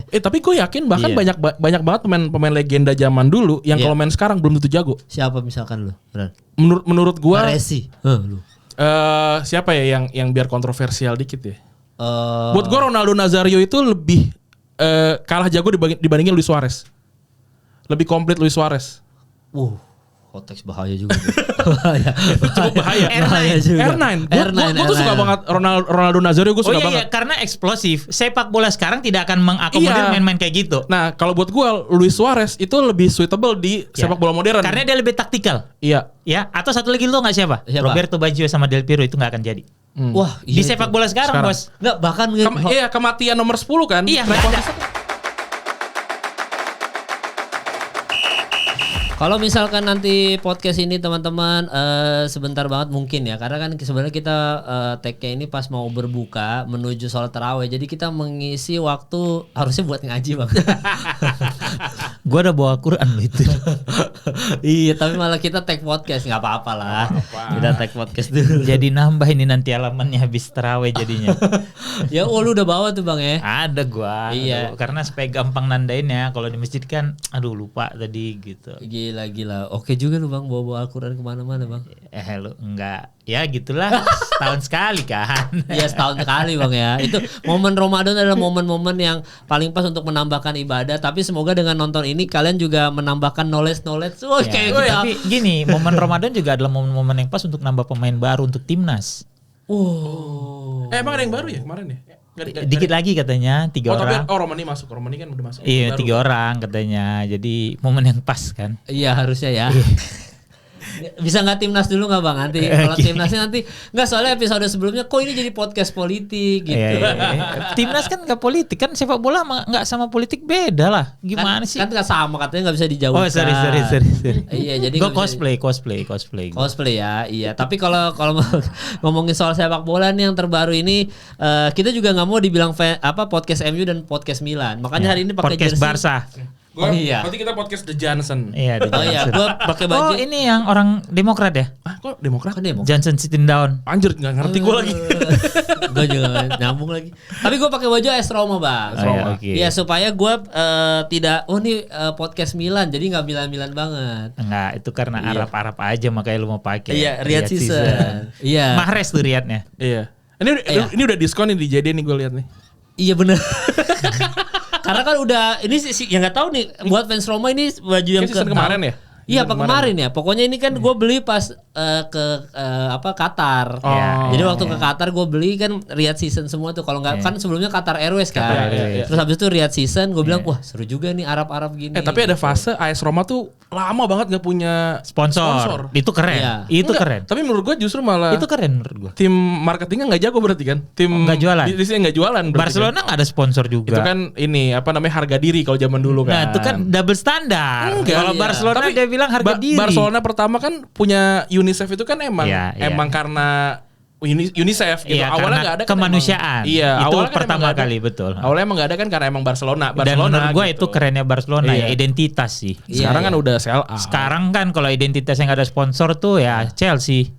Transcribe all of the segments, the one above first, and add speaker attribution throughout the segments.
Speaker 1: Tapi gue yakin bahkan banyak banget pemain legenda zaman dulu yang kalau main sekarang belum tentu jago.
Speaker 2: Siapa misalkan lu?
Speaker 1: Menurut gue
Speaker 2: Baresi.
Speaker 1: siapa ya yang biar kontroversial dikit ya? Buat gue Ronaldo Nazario itu lebih kalah jago dibandingin Luis Suarez. Lebih komplit Luis Suarez.
Speaker 2: Konteks bahaya juga.
Speaker 1: Cukup bahaya. R9. Gue tuh suka banget Ronaldo Nazario, gue suka banget.
Speaker 3: Karena eksplosif. Sepak bola sekarang tidak akan mengakomodir main-main kayak gitu.
Speaker 1: Nah, kalau buat gue Luis Suarez itu lebih suitable di sepak bola modern.
Speaker 3: Karena dia lebih taktikal.
Speaker 1: Iya.
Speaker 3: Ya, atau satu lagi lu enggak siapa? Roberto Baggio sama Del Piero itu enggak akan jadi.
Speaker 2: Wah,
Speaker 3: di sepak bola sekarang, Bos.
Speaker 2: Enggak, bahkan
Speaker 1: kematian nomor 10 kan.
Speaker 3: Iya,
Speaker 2: kalau misalkan nanti podcast ini teman-teman sebentar banget mungkin ya, karena kan sebenarnya kita tag-nya ini pas mau berbuka menuju sholat tarawih, jadi kita mengisi waktu harusnya buat ngaji bang.
Speaker 3: Gua udah bawa Quran loh itu.
Speaker 2: Iya, tapi malah kita tag podcast, nggak apa-apa lah. Kita tag podcast dulu.
Speaker 3: Jadi nambah ini nanti halamannya habis tarawih jadinya.
Speaker 2: Ya, lu udah bawa tuh bang ya?
Speaker 3: Ada gua.
Speaker 2: Iya.
Speaker 3: Karena supaya gampang nandainnya. Kalau di masjid kan, lupa tadi gitu.
Speaker 2: Gila. Oke juga lu bang bawa Al-Quran kemana-mana bang.
Speaker 3: Lu enggak. Ya gitulah. Setahun sekali kan.
Speaker 2: Iya, setahun sekali bang ya. Itu momen Ramadan adalah momen-momen yang paling pas untuk menambahkan ibadah. Tapi semoga dengan nonton ini kalian juga menambahkan knowledge.
Speaker 3: Tapi gini, momen Ramadan juga adalah momen-momen yang pas untuk nambah pemain baru untuk timnas.
Speaker 1: Emang ada yang baru ya kemarin ya?
Speaker 3: Dikit lagi katanya 3 orang.
Speaker 1: Tapi Romani masuk. Romani kan udah masuk.
Speaker 3: Iya, 3 orang katanya. Jadi momen yang pas kan.
Speaker 2: Iya, harusnya ya. Bisa nggak timnas dulu nggak bang nanti? Kalau timnasnya nanti nggak, soalnya episode sebelumnya kok ini jadi podcast politik gitu.
Speaker 3: Iya. Timnas kan nggak politik kan, sepak bola nggak sama politik beda lah. Gimana sih?
Speaker 2: Kan nggak sama, katanya nggak bisa dijauhkan.
Speaker 3: Oh sorry.
Speaker 2: Iya, jadi
Speaker 3: gue cosplay
Speaker 2: ya. Iya. Tapi kalau ngomongin soal sepak bola nih yang terbaru ini, kita juga nggak mau dibilang podcast MU dan podcast Milan. Makanya hari ini pakai
Speaker 3: podcast
Speaker 2: jersey
Speaker 3: Barca.
Speaker 1: Berarti kita podcast The Johnson.
Speaker 3: Iya,
Speaker 2: gue pakai baju.
Speaker 3: Ini yang orang Demokrat ya?
Speaker 1: Kok Demokrat?
Speaker 3: Johnson sitting down.
Speaker 1: Anjir, nggak ngerti gue lagi.
Speaker 2: Gue juga nyambung lagi. Tapi gue pakai baju AS Roma bang. Iya, supaya gue tidak. Ini podcast Milan, jadi nggak Milan banget.
Speaker 3: Enggak, itu karena Arab aja makanya lu mau pakai.
Speaker 2: Iya, Riyadh season. Iya.
Speaker 3: Mahrez tuh Riyadhnya.
Speaker 1: Iya. Ini udah diskon nih di JD nih gue lihat nih.
Speaker 2: Iya benar. Karena kan udah ini sih yang nggak tahu nih buat fans Roma ini baju yang
Speaker 1: kemarin ya.
Speaker 2: Iya, kemarin ya. Pokoknya ini kan gue beli pas ke Qatar. Jadi waktu ke Qatar gue beli kan Riyadh season semua tuh. Kalau nggak kan sebelumnya Qatar Airways kan. Terus habis itu Riyadh season gue bilang wah seru juga nih Arab gini.
Speaker 1: Tapi ada fase AS Roma tuh lama banget nggak punya
Speaker 3: sponsor. Itu keren.
Speaker 2: Iya.
Speaker 3: Itu keren.
Speaker 1: Tapi menurut gue justru malah
Speaker 3: itu keren menurut gue.
Speaker 1: Tim marketingnya nggak jago berarti kan. Tim
Speaker 3: nggak jualan.
Speaker 1: Di sini nggak jualan.
Speaker 3: Barcelona nggak ada sponsor juga.
Speaker 1: Itu kan ini harga diri kalau zaman dulu kan.
Speaker 3: Nah itu kan double standar. Kalau Barcelona dia bilang harga diri.
Speaker 1: Barcelona pertama kan punya UNICEF itu kan emang karena UNICEF gitu. Awalnya nggak ada kan
Speaker 3: kemanusiaan.
Speaker 1: Itu
Speaker 3: awalnya pertama kali betul.
Speaker 1: Awalnya emang nggak ada kan karena emang Barcelona.
Speaker 3: Dan menurut gue
Speaker 1: gitu.
Speaker 3: itu kerennya Barcelona ya identitas sih.
Speaker 1: Sekarang kan udah CLA.
Speaker 3: Sekarang kan kalau identitasnya nggak ada sponsor tuh ya Chelsea.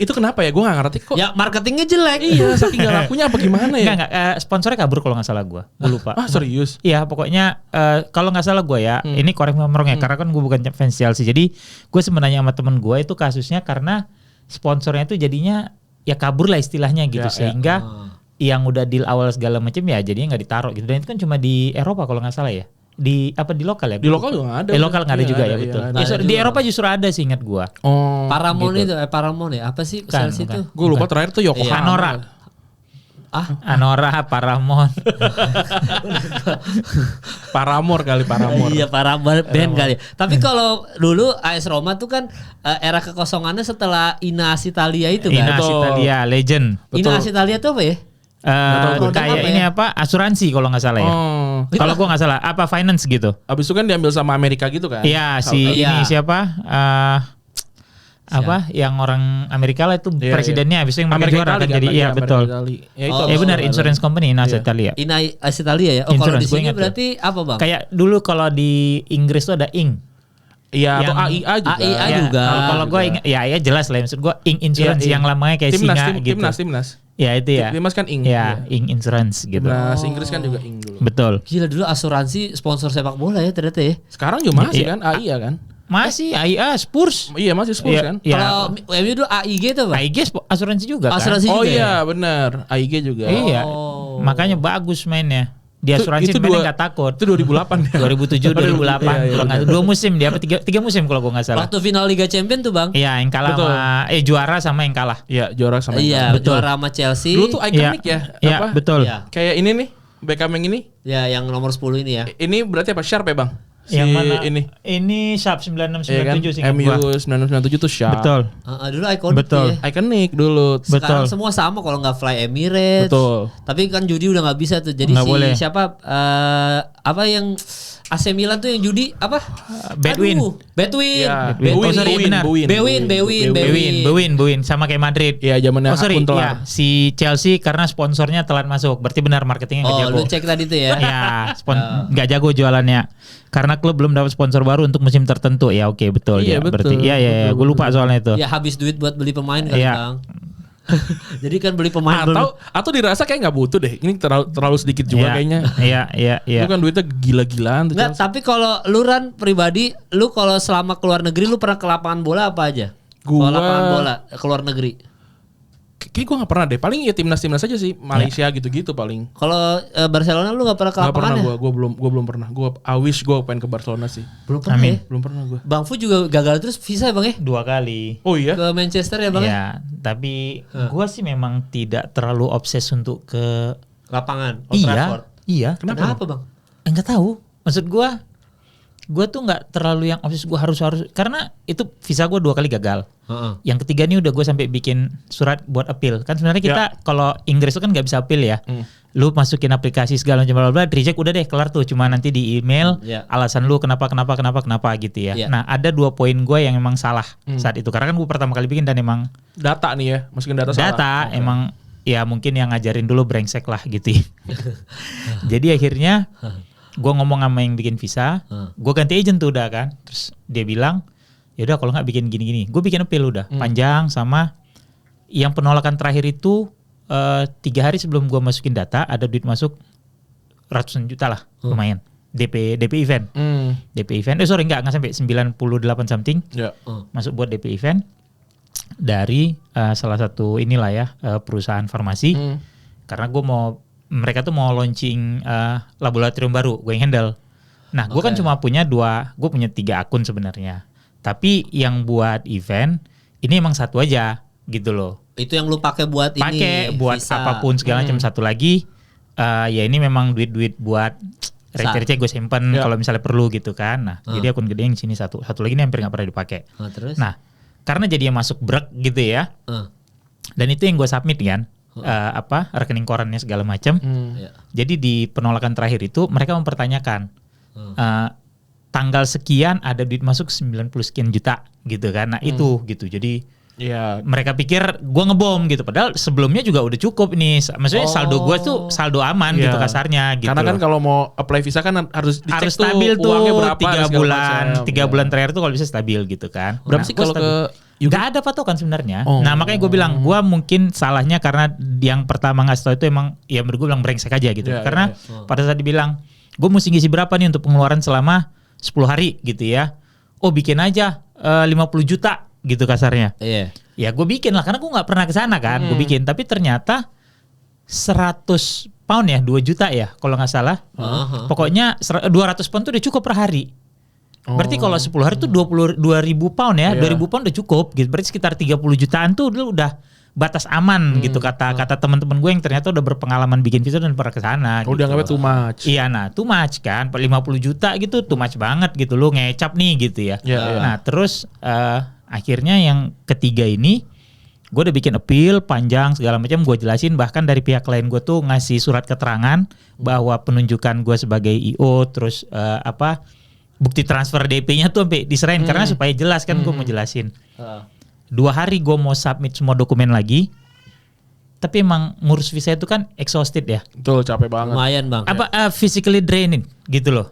Speaker 1: itu kenapa ya? Gue nggak ngerti kok.
Speaker 2: Ya marketingnya jelek.
Speaker 1: Iya, saking nggak lakunya apa gimana ya?
Speaker 3: Enggak, sponsornya kabur kalau nggak salah gue lupa.
Speaker 1: Serius?
Speaker 3: Iya, pokoknya kalau nggak salah gue ya, ini korek memorongnya karena kan gue bukan fans Chelsea. Jadi gue sebenarnya sama temen gue itu kasusnya karena sponsornya itu jadinya ya kabur lah istilahnya gitu sehingga yang udah deal awal segala macam ya jadinya nggak ditaruh gitu. Dan itu kan cuma di Eropa kalau nggak salah ya. Di lokal ya?
Speaker 1: Di lokal juga nggak ada.
Speaker 3: Lokal nggak ada juga ya betul. Di Eropa justru ada sih ingat gua.
Speaker 2: Paramount gitu. Itu Paramount ya? Apa sih Chelsea itu?
Speaker 1: Gue lupa terakhir tuh Yokohama.
Speaker 3: Anora, Paramount.
Speaker 1: Paramore.
Speaker 2: Iya, Paramore band kali. Tapi kalau dulu AS Roma tuh kan era kekosongannya setelah Ina Italia itu kan.
Speaker 3: Ina Italia legend.
Speaker 2: Ina Italia tuh apa ya?
Speaker 3: Kayak ini asuransi kalau nggak salah ya. Kalau gua nggak salah finance gitu.
Speaker 1: Abis itu kan diambil sama Amerika gitu kan.
Speaker 3: Iya ini siapa yang orang Amerika lah itu presidennya abis itu yang mereka juara kan jadi iya betul. Ya benar insurance company Ina Italia.
Speaker 2: Ina Italia ya. Oh kalau di sini berarti apa bang?
Speaker 3: Kayak dulu kalau di Inggris tuh ada Ing.
Speaker 1: Iya, atau
Speaker 3: Yang-
Speaker 1: AIA juga.
Speaker 2: AIA
Speaker 3: Ya,
Speaker 2: juga.
Speaker 3: Kalau gue ingat, ya jelas lah. Maksud gue Ing Insurance
Speaker 1: Iya,
Speaker 3: yang lamanya kayak
Speaker 1: Timnas,
Speaker 3: singa gitu.
Speaker 1: Timnas.
Speaker 3: Ya itu ya.
Speaker 1: Timnas kan Ing.
Speaker 3: Ya, Ing Insurance gitu.
Speaker 1: Timnas Inggris kan juga Ing dulu.
Speaker 3: Betul.
Speaker 2: Gila dulu asuransi sponsor sepak bola ya ternyata ya.
Speaker 1: Sekarang juga masih
Speaker 3: Iya.
Speaker 1: kan AIA kan?
Speaker 3: Masih AIA Spurs.
Speaker 1: Iya, masih Spurs kan?
Speaker 3: Ya,
Speaker 2: Kalau MU dulu AIG tuh, Pak.
Speaker 3: AIG asuransi juga kan?
Speaker 2: Asuransi
Speaker 1: Oh
Speaker 2: juga ya?
Speaker 1: iya, benar. AIG juga.
Speaker 3: Iya.
Speaker 2: Oh.
Speaker 3: Makanya bagus mainnya. Di asuransi
Speaker 1: Itu
Speaker 3: mainnya nggak takut.
Speaker 1: Itu 2008 ya.
Speaker 3: 2007 2008
Speaker 1: Iya,
Speaker 3: kalau nggak salah. 2 musim dia apa 3 musim kalau gue nggak salah.
Speaker 2: Waktu final Liga Champion tuh, Bang.
Speaker 3: Iya, yang kalah
Speaker 1: Betul.
Speaker 3: sama juara sama yang kalah.
Speaker 1: Iya, juara sama.
Speaker 2: Iya,
Speaker 3: Betul.
Speaker 2: juara sama Chelsea.
Speaker 1: Dulu tuh ikonik ya.
Speaker 3: Iya,
Speaker 1: Apa?
Speaker 3: betul.
Speaker 2: Iya.
Speaker 1: Kayak ini nih, Beckham yang ini.
Speaker 2: Ya, yang nomor 10 ini ya.
Speaker 1: Ini berarti apa? Sharp ya, Bang?
Speaker 3: Yang mana?
Speaker 1: Ini.
Speaker 3: Ini Sharp
Speaker 1: Iya kan?
Speaker 3: 9697 singkat
Speaker 1: MU
Speaker 3: gua.
Speaker 1: 1997 tuh Sharp.
Speaker 3: Betul.
Speaker 2: Dulu ikonik
Speaker 3: Betul.
Speaker 2: ya.
Speaker 1: Ikonik dulu.
Speaker 2: Sekarang
Speaker 3: Betul.
Speaker 2: semua sama kalau nggak Fly Emirates.
Speaker 1: Betul.
Speaker 2: Tapi kan judi udah nggak bisa tuh. Jadi
Speaker 3: Nggak
Speaker 2: si
Speaker 3: boleh.
Speaker 2: siapa apa yang AC Milan tuh yang judi apa?
Speaker 3: Bedwin.
Speaker 2: Aduh, Bedwin.
Speaker 1: Iya.
Speaker 3: Oh, sorry, benar.
Speaker 2: Bewin.
Speaker 3: Sama kayak Madrid.
Speaker 1: Iya, zamannya
Speaker 3: Oh sorry,
Speaker 1: akun telar.
Speaker 3: iya, si Chelsea karena sponsornya telat masuk. Berarti benar marketingnya nggak
Speaker 2: Oh,
Speaker 3: jago.
Speaker 2: lu cek tadi tuh ya.
Speaker 3: Ya, nggak jago jualannya. Karena klub belum dapat sponsor baru untuk musim tertentu. Ya oke betul
Speaker 1: Iya,
Speaker 3: ya.
Speaker 1: betul.
Speaker 3: Berarti iya gue lupa soalnya itu.
Speaker 2: Ya habis duit buat beli pemain kan,
Speaker 3: Iya.
Speaker 2: Bang. Jadi kan beli pemain
Speaker 1: Atau dirasa kayak nggak butuh deh. Ini terlalu sedikit juga
Speaker 3: Iya,
Speaker 1: kayaknya.
Speaker 3: Iya.
Speaker 1: Itu kan duitnya gila-gilaan tuh.
Speaker 2: Enggak,
Speaker 1: Chelsea.
Speaker 2: tapi kalau lu Ran pribadi, lu kalau selama keluar negeri lu pernah ke lapangan bola apa aja?
Speaker 1: Gua-
Speaker 2: Kalau lapangan bola keluar negeri.
Speaker 1: Kayak gue gak pernah deh. Paling ya timnas aja sih. Malaysia gitu-gitu paling.
Speaker 2: Kalau Barcelona lu nggak pernah ke
Speaker 1: Gak pernah
Speaker 2: lapangan ya?
Speaker 1: gue belum pernah. I wish gue pengen ke Barcelona sih.
Speaker 2: Belum pernah
Speaker 3: Amin.
Speaker 2: ya?
Speaker 1: Belum pernah gue.
Speaker 2: Bang Fu juga gagal terus visa ya Bang ya?
Speaker 3: 2 kali.
Speaker 1: Oh iya?
Speaker 2: Ke Manchester ya Bang ya?
Speaker 3: Ya, tapi gua sih memang tidak terlalu obses untuk ke
Speaker 2: Lapangan Old Trafford.
Speaker 3: Iya.
Speaker 2: Kenapa Bang?
Speaker 3: Enggak tahu. Maksud gua tuh nggak terlalu yang obses gua harus karena itu visa gua 2 kali gagal.
Speaker 2: Heeh.
Speaker 3: Yang ketiga nih udah gue sampai bikin surat buat appeal. Kan sebenarnya kita kalau Inggris itu kan nggak bisa appeal ya. Lu masukin aplikasi segala macam bla bla reject udah deh kelar tuh. Cuma nanti di email alasan lu kenapa gitu ya.
Speaker 2: Iya.
Speaker 3: Nah ada 2 poin gue yang emang salah saat itu. Karena kan gue pertama kali bikin dan emang
Speaker 1: Data nih ya. Masukin data salah.
Speaker 3: data emang ya mungkin yang ngajarin dulu brengsek lah gitu. Jadi akhirnya gue ngomong sama yang bikin visa, gue ganti agent tuh udah kan. Terus dia bilang, yaudah kalau nggak bikin gini-gini, gue bikin appeal udah panjang sama yang penolakan terakhir itu 3 hari sebelum gue masukin data ada duit masuk ratusan juta lah lumayan DP event. DP event, nggak sampai 98 something
Speaker 1: Ya.
Speaker 3: masuk buat DP event dari salah satu inilah ya perusahaan farmasi karena mereka tuh mau launching laboratorium baru gue yang handle. Nah gue kan cuma punya 3 akun sebenarnya, tapi yang buat event ini emang 1 aja gitu loh.
Speaker 2: Itu yang lu pakai buat
Speaker 3: Buat
Speaker 2: visa.
Speaker 3: apapun segala macam. Satu lagi ya ini memang duit buat receh gue simpen kalau misalnya perlu gitu kan. Nah jadi akun gede yang sini satu lagi ini hampir nggak pernah dipakai.
Speaker 2: Terus?
Speaker 3: Nah karena jadinya masuk brek gitu ya, dan itu yang gue submit kan, rekening korannya segala macam. Jadi di penolakan terakhir itu mereka mempertanyakan tanggal sekian ada duit masuk 90 sekian juta gitu kan. Nah itu gitu. Jadi
Speaker 1: Iya.
Speaker 3: mereka pikir gue ngebom gitu. Padahal sebelumnya juga udah cukup nih. Maksudnya saldo gue tuh saldo aman gitu kasarnya gitu.
Speaker 1: Karena kan kalau mau apply visa kan harus dicek
Speaker 3: harus stabil tuh
Speaker 1: uangnya berapa
Speaker 3: 3 bulan. 3 bulan terakhir tuh kalau bisa stabil gitu kan.
Speaker 1: Berapa sih kalau ke
Speaker 3: Nggak ada patokan sebenarnya. Nah makanya gue bilang gue mungkin salahnya karena yang pertama ngasih tau itu emang ya menurut gue bilang brengsek aja gitu. Karena pada saat dibilang gue mesti ngisi berapa nih untuk pengeluaran selama 10 hari gitu ya. Oh bikin aja 50 juta gitu kasarnya.
Speaker 2: Iya.
Speaker 3: Ya gue bikin lah karena gue nggak pernah kesana kan. Gue bikin tapi ternyata 100 pound ya 2 juta ya kalau nggak salah. Pokoknya 200 pound tuh udah cukup per hari. Berarti kalau 10 hari tuh 22.000 pound ya. 2.000 pound udah cukup gitu. Berarti sekitar 30 jutaan tuh dulu udah batas aman gitu kata teman-teman gue yang ternyata udah berpengalaman bikin visa dan pernah kesana.
Speaker 1: udah
Speaker 3: gitu.
Speaker 1: nggak too much.
Speaker 3: Iya, nah too much kan, 50 juta gitu too much banget gitu, lu ngecap nih gitu ya. Nah terus akhirnya yang ketiga ini, gue udah bikin appeal panjang segala macam, gue jelasin bahkan dari pihak klien gue tuh ngasih surat keterangan bahwa penunjukan gue sebagai IO, terus bukti transfer DP-nya tuh sampai diserahin karena supaya jelas kan gue mau jelasin. 2 hari gue mau submit semua dokumen lagi. Tapi emang ngurus visa itu kan exhausted ya.
Speaker 1: Betul, capek banget.
Speaker 2: Lumayan Bang.
Speaker 3: Physically draining gitu loh.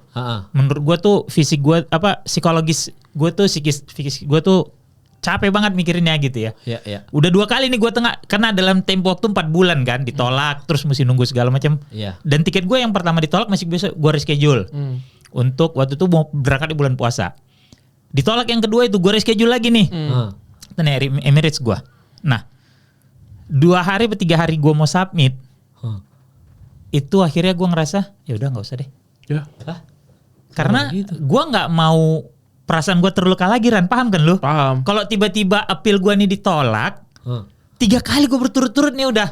Speaker 3: Menurut gue tuh fisik gue psikologis gue tuh psikis gue tuh capek banget mikirinnya gitu ya.
Speaker 2: Iya.
Speaker 3: Udah 2 kali nih gue kena dalam tempo waktu 4 bulan kan, ditolak terus mesti nunggu segala macam.
Speaker 2: Iya.
Speaker 3: Dan tiket gue yang pertama ditolak masih bisa gue reschedule. Untuk waktu itu mau berangkat di bulan puasa. Ditolak yang kedua itu gue reschedule lagi nih. Emirates gue. Nah, 2 hari atau 3 hari gue mau submit. Itu akhirnya gue ngerasa ya udah nggak usah deh.
Speaker 1: Ya.
Speaker 3: Karena gue nggak mau perasaan gue terluka lagi, Ran, paham kan lu?
Speaker 1: Paham.
Speaker 3: Kalau tiba-tiba appeal gue nih ditolak, 3 kali gue berturut-turut nih udah.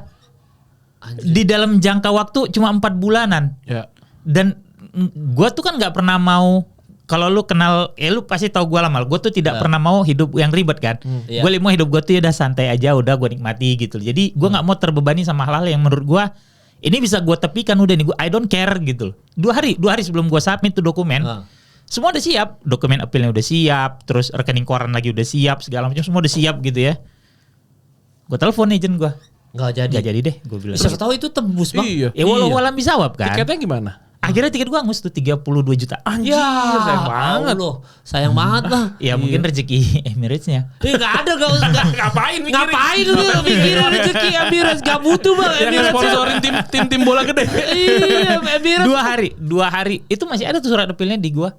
Speaker 3: Anjir. Di dalam jangka waktu cuma 4 bulanan.
Speaker 1: Ya.
Speaker 3: Dan gue tuh kan nggak pernah mau, kalau lu kenal, lu pasti tahu gue lama. Gue tuh tidak pernah mau hidup yang ribet kan.
Speaker 2: Iya.
Speaker 3: Gue mau hidup gue tuh udah santai aja, udah gue nikmati gitu. Jadi gue nggak mau terbebani sama hal-hal yang menurut gue ini bisa gue tepikan udah nih, gue I don't care gitu. 2 hari sebelum gue submit tuh dokumen. Semua udah siap, dokumen appealnya udah siap, terus rekening koran lagi udah siap, segala macam semua udah siap gitu ya. Gue telepon agent gue,
Speaker 2: Nggak jadi
Speaker 3: deh, gue bilang.
Speaker 2: Siapa tahu itu tembus bang.
Speaker 1: Iya.
Speaker 3: Ya walau bisa wap kan.
Speaker 1: Tiketnya gimana?
Speaker 3: Akhirnya tiket gue angus tuh 32 juta.
Speaker 1: Anjir, sayang banget
Speaker 2: loh. Sayang banget bang.
Speaker 3: Ya mungkin rezeki Emirates-nya.
Speaker 2: Nggak ada,
Speaker 1: Ngapain mikirin?
Speaker 2: Ngapain lu mikirin rezeki Emirates? Gak butuh bang
Speaker 1: Yang
Speaker 2: Emirates.
Speaker 1: sponsorin tim bola gede.
Speaker 2: Iya Emirates.
Speaker 3: 2 hari. Itu masih ada tuh surat appeal-nya di gue.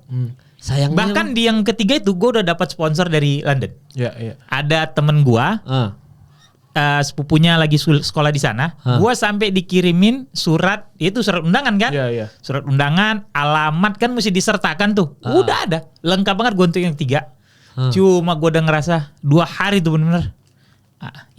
Speaker 2: Sayangnya.
Speaker 3: Bahkan di yang ketiga itu gue udah dapat sponsor dari London.
Speaker 1: Iya.
Speaker 3: Ada temen gue, sepupunya lagi sekolah di sana. Gue sampai dikirimin surat, itu surat undangan kan?
Speaker 1: Iya.
Speaker 3: Surat undangan, alamat kan mesti disertakan tuh. Udah ada, lengkap banget gue untuk yang 3. Cuma gue udah ngerasa 2 hari tuh bener-bener.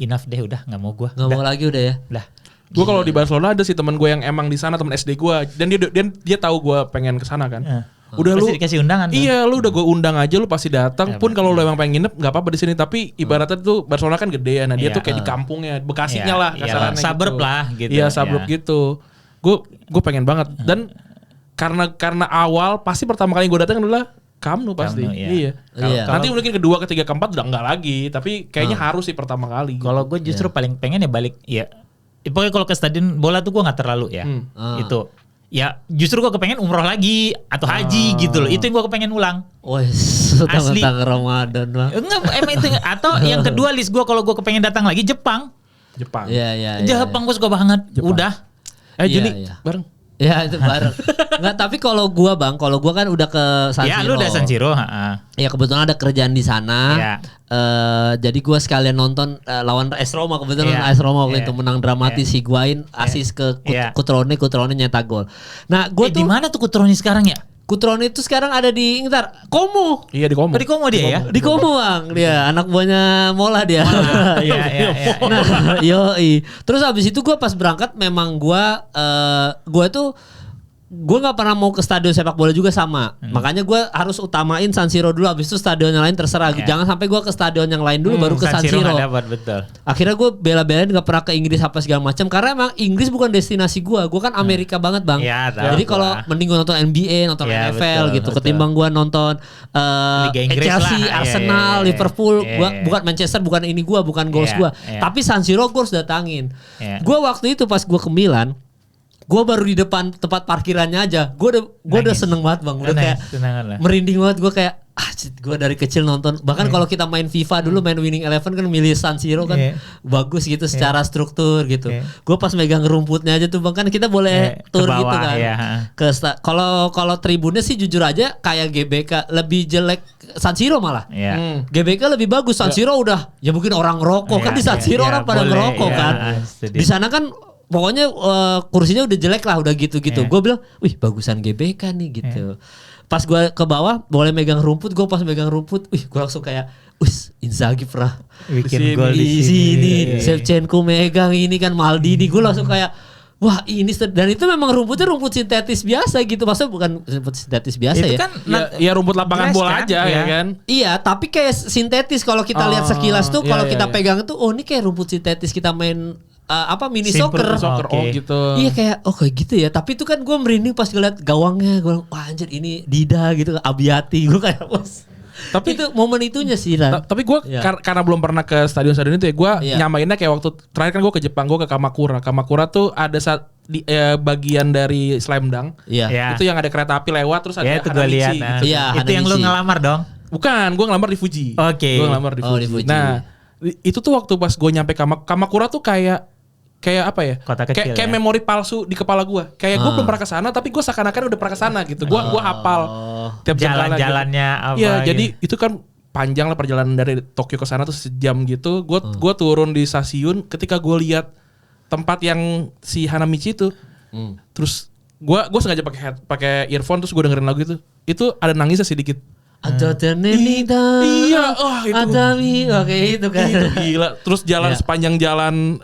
Speaker 3: Enough deh, udah nggak mau gue.
Speaker 2: Nggak mau lagi udah ya.
Speaker 3: Udah.
Speaker 1: Gue kalau di Barcelona ada sih teman gue yang emang di sana, teman SD gue, dan dia tahu gue pengen ke sana kan. Udah
Speaker 3: pasti
Speaker 1: lu
Speaker 3: dikasih undangan.
Speaker 1: Iya, lu udah gue undang aja, lu pasti datang. Pun kalau lu emang pengen nginep nggak apa-apa di sini. Tapi ibaratnya tuh Barcelona kan gede ya. Nah dia tuh kayak di kampungnya, Bekasinya lah kasarannya.
Speaker 3: Suburb
Speaker 1: gitu.
Speaker 3: lah gitu.
Speaker 1: Iya, suburb gitu. Gue pengen banget. Dan karena awal pasti pertama kali gue datang adalah Camp Nou pasti. Iya. Nanti mungkin kedua, ketiga, keempat udah enggak lagi. Tapi kayaknya harus sih pertama kali.
Speaker 3: Kalau gue justru paling pengen ya balik. Ya pokoknya kalau ke stadion bola tuh gue nggak terlalu ya. Itu. Ya justru gue kepengen umroh lagi atau haji gitu loh. Itu yang gue kepengen ulang.
Speaker 2: Wes, tentang Ramadan bang.
Speaker 3: Enggak, emang itu. Atau yang kedua list gue kalau gue kepengen datang lagi Jepang.
Speaker 2: Iya.
Speaker 3: Jepang gue suka banget.
Speaker 1: Jepang.
Speaker 3: Udah.
Speaker 1: Juni bareng.
Speaker 2: Ya itu bareng. Enggak, tapi kalau gua kan udah ke San Siro.
Speaker 3: Ya lu udah San Siro.
Speaker 2: Ya kebetulan ada kerjaan di sana.
Speaker 3: Ya.
Speaker 2: Jadi gua sekalian nonton lawan AS Roma, kebetulan AS Roma waktu itu menang dramatis, Higuain asis ke Cutrone nyetak gol. Nah, gua
Speaker 3: di mana tuh Cutrone sekarang ya?
Speaker 2: Cutrone itu sekarang ada di Como.
Speaker 1: Iya di Como.
Speaker 3: Di Como dia ya?
Speaker 2: Di Como bang, dia anak buahnya Mola dia.
Speaker 3: Iya.
Speaker 2: Nah, yoi. Terus habis itu gue pas berangkat memang gue nggak pernah mau ke stadion sepak bola juga sama. Makanya gue harus utamain San Siro dulu, habis itu stadion yang lain terserah. Jangan sampai gue ke stadion yang lain dulu baru ke San Siro.
Speaker 3: Dapat, betul.
Speaker 2: Akhirnya gue bela-belain nggak pernah ke Inggris apa segala macam karena emang Inggris bukan destinasi gue. Gue kan Amerika banget bang.
Speaker 3: Ya,
Speaker 2: jadi kalau mending gue nonton NBA, nonton NFL gitu, ketimbang gue nonton Chelsea, Arsenal, Liverpool. Bukan Manchester, bukan ini gue, bukan goals gue. Tapi San Siro gue harus datangin. Gue waktu itu pas gue ke Milan, gue baru di depan tempat parkirannya aja, gue udah seneng banget bang, udah kayak merinding banget. Gue kayak gue dari kecil nonton, bahkan kalau kita main FIFA dulu, main Winning Eleven kan milih San Siro kan bagus gitu secara struktur gitu. Gue pas megang rumputnya aja tuh bang, kan kita boleh tur gitu kan. Kalau tribunnya sih jujur aja kayak GBK lebih jelek San Siro malah. GBK lebih bagus, San Siro udah ya mungkin orang ngerokok kan di San Siro orang pada ngerokok kan. Di sana kan pokoknya kursinya udah jelek lah, udah gitu-gitu. Gue bilang, wih bagusan GBK nih gitu. Pas gue ke bawah boleh megang rumput, gue pas megang rumput, wih gue langsung kayak, wih Inzaghi pernah
Speaker 3: bikin gol
Speaker 2: di sini. Shevchenko megang ini kan, Maldini, gue langsung kayak, wah ini, dan itu memang rumputnya rumput sintetis biasa gitu. Maksudnya bukan rumput sintetis biasa
Speaker 3: itu
Speaker 2: ya.
Speaker 3: Kan
Speaker 1: ya rumput lapangan bola aja ya kan.
Speaker 2: Iya, tapi kayak sintetis kalau kita lihat sekilas tuh, kalau kita pegang tuh, oh ini kayak rumput sintetis kita main mini soccer.
Speaker 1: Oh gitu.
Speaker 2: Iya kayak kayak gitu ya. Tapi itu kan gue merinding pas ngeliat gawangnya. Gue wah anjir ini Dida gitu, Abiati. Gue kayak bos. Tapi itu momen itunya sih lah.
Speaker 1: Tapi gue karena belum pernah ke stadion-stadion itu ya, gue nyamainnya kayak waktu terakhir kan gue ke Jepang, gue ke Kamakura. Kamakura tuh ada bagian dari Slam Dunk.
Speaker 2: Iya.
Speaker 1: Itu yang ada kereta api lewat terus ada
Speaker 3: itu gue lihat.
Speaker 2: Iya,
Speaker 3: itu yang lu ngelamar dong.
Speaker 1: Bukan, gue ngelamar di Fuji.
Speaker 3: Oke.
Speaker 1: Gue ngelamar di
Speaker 2: Oh,
Speaker 1: Fuji.
Speaker 2: di Fuji.
Speaker 1: Nah, itu tuh waktu pas gue nyampe Kamakura tuh kayak apa ya?
Speaker 3: Kota kecil
Speaker 1: kayak
Speaker 3: ya?
Speaker 1: memori palsu di kepala gue. Kayak gue belum pernah kesana, tapi gue seakan-akan udah pernah kesana gitu. Gue hafal tiap jalan
Speaker 3: Jalan-jalannya apa.
Speaker 1: Iya,
Speaker 3: gitu.
Speaker 1: jadi itu kan panjang lah perjalanan dari Tokyo ke sana tuh sejam gitu. Gue turun di stasiun ketika gue lihat tempat yang si Hanamichi itu. Terus gue sengaja pakai earphone terus gue dengerin lagu itu. Itu ada nangisnya sedikit.
Speaker 2: Ada tenenida.
Speaker 1: Iya, itu.
Speaker 2: Ada oke itu kan.
Speaker 1: Itu gila. Terus jalan
Speaker 2: Iya.
Speaker 1: sepanjang jalan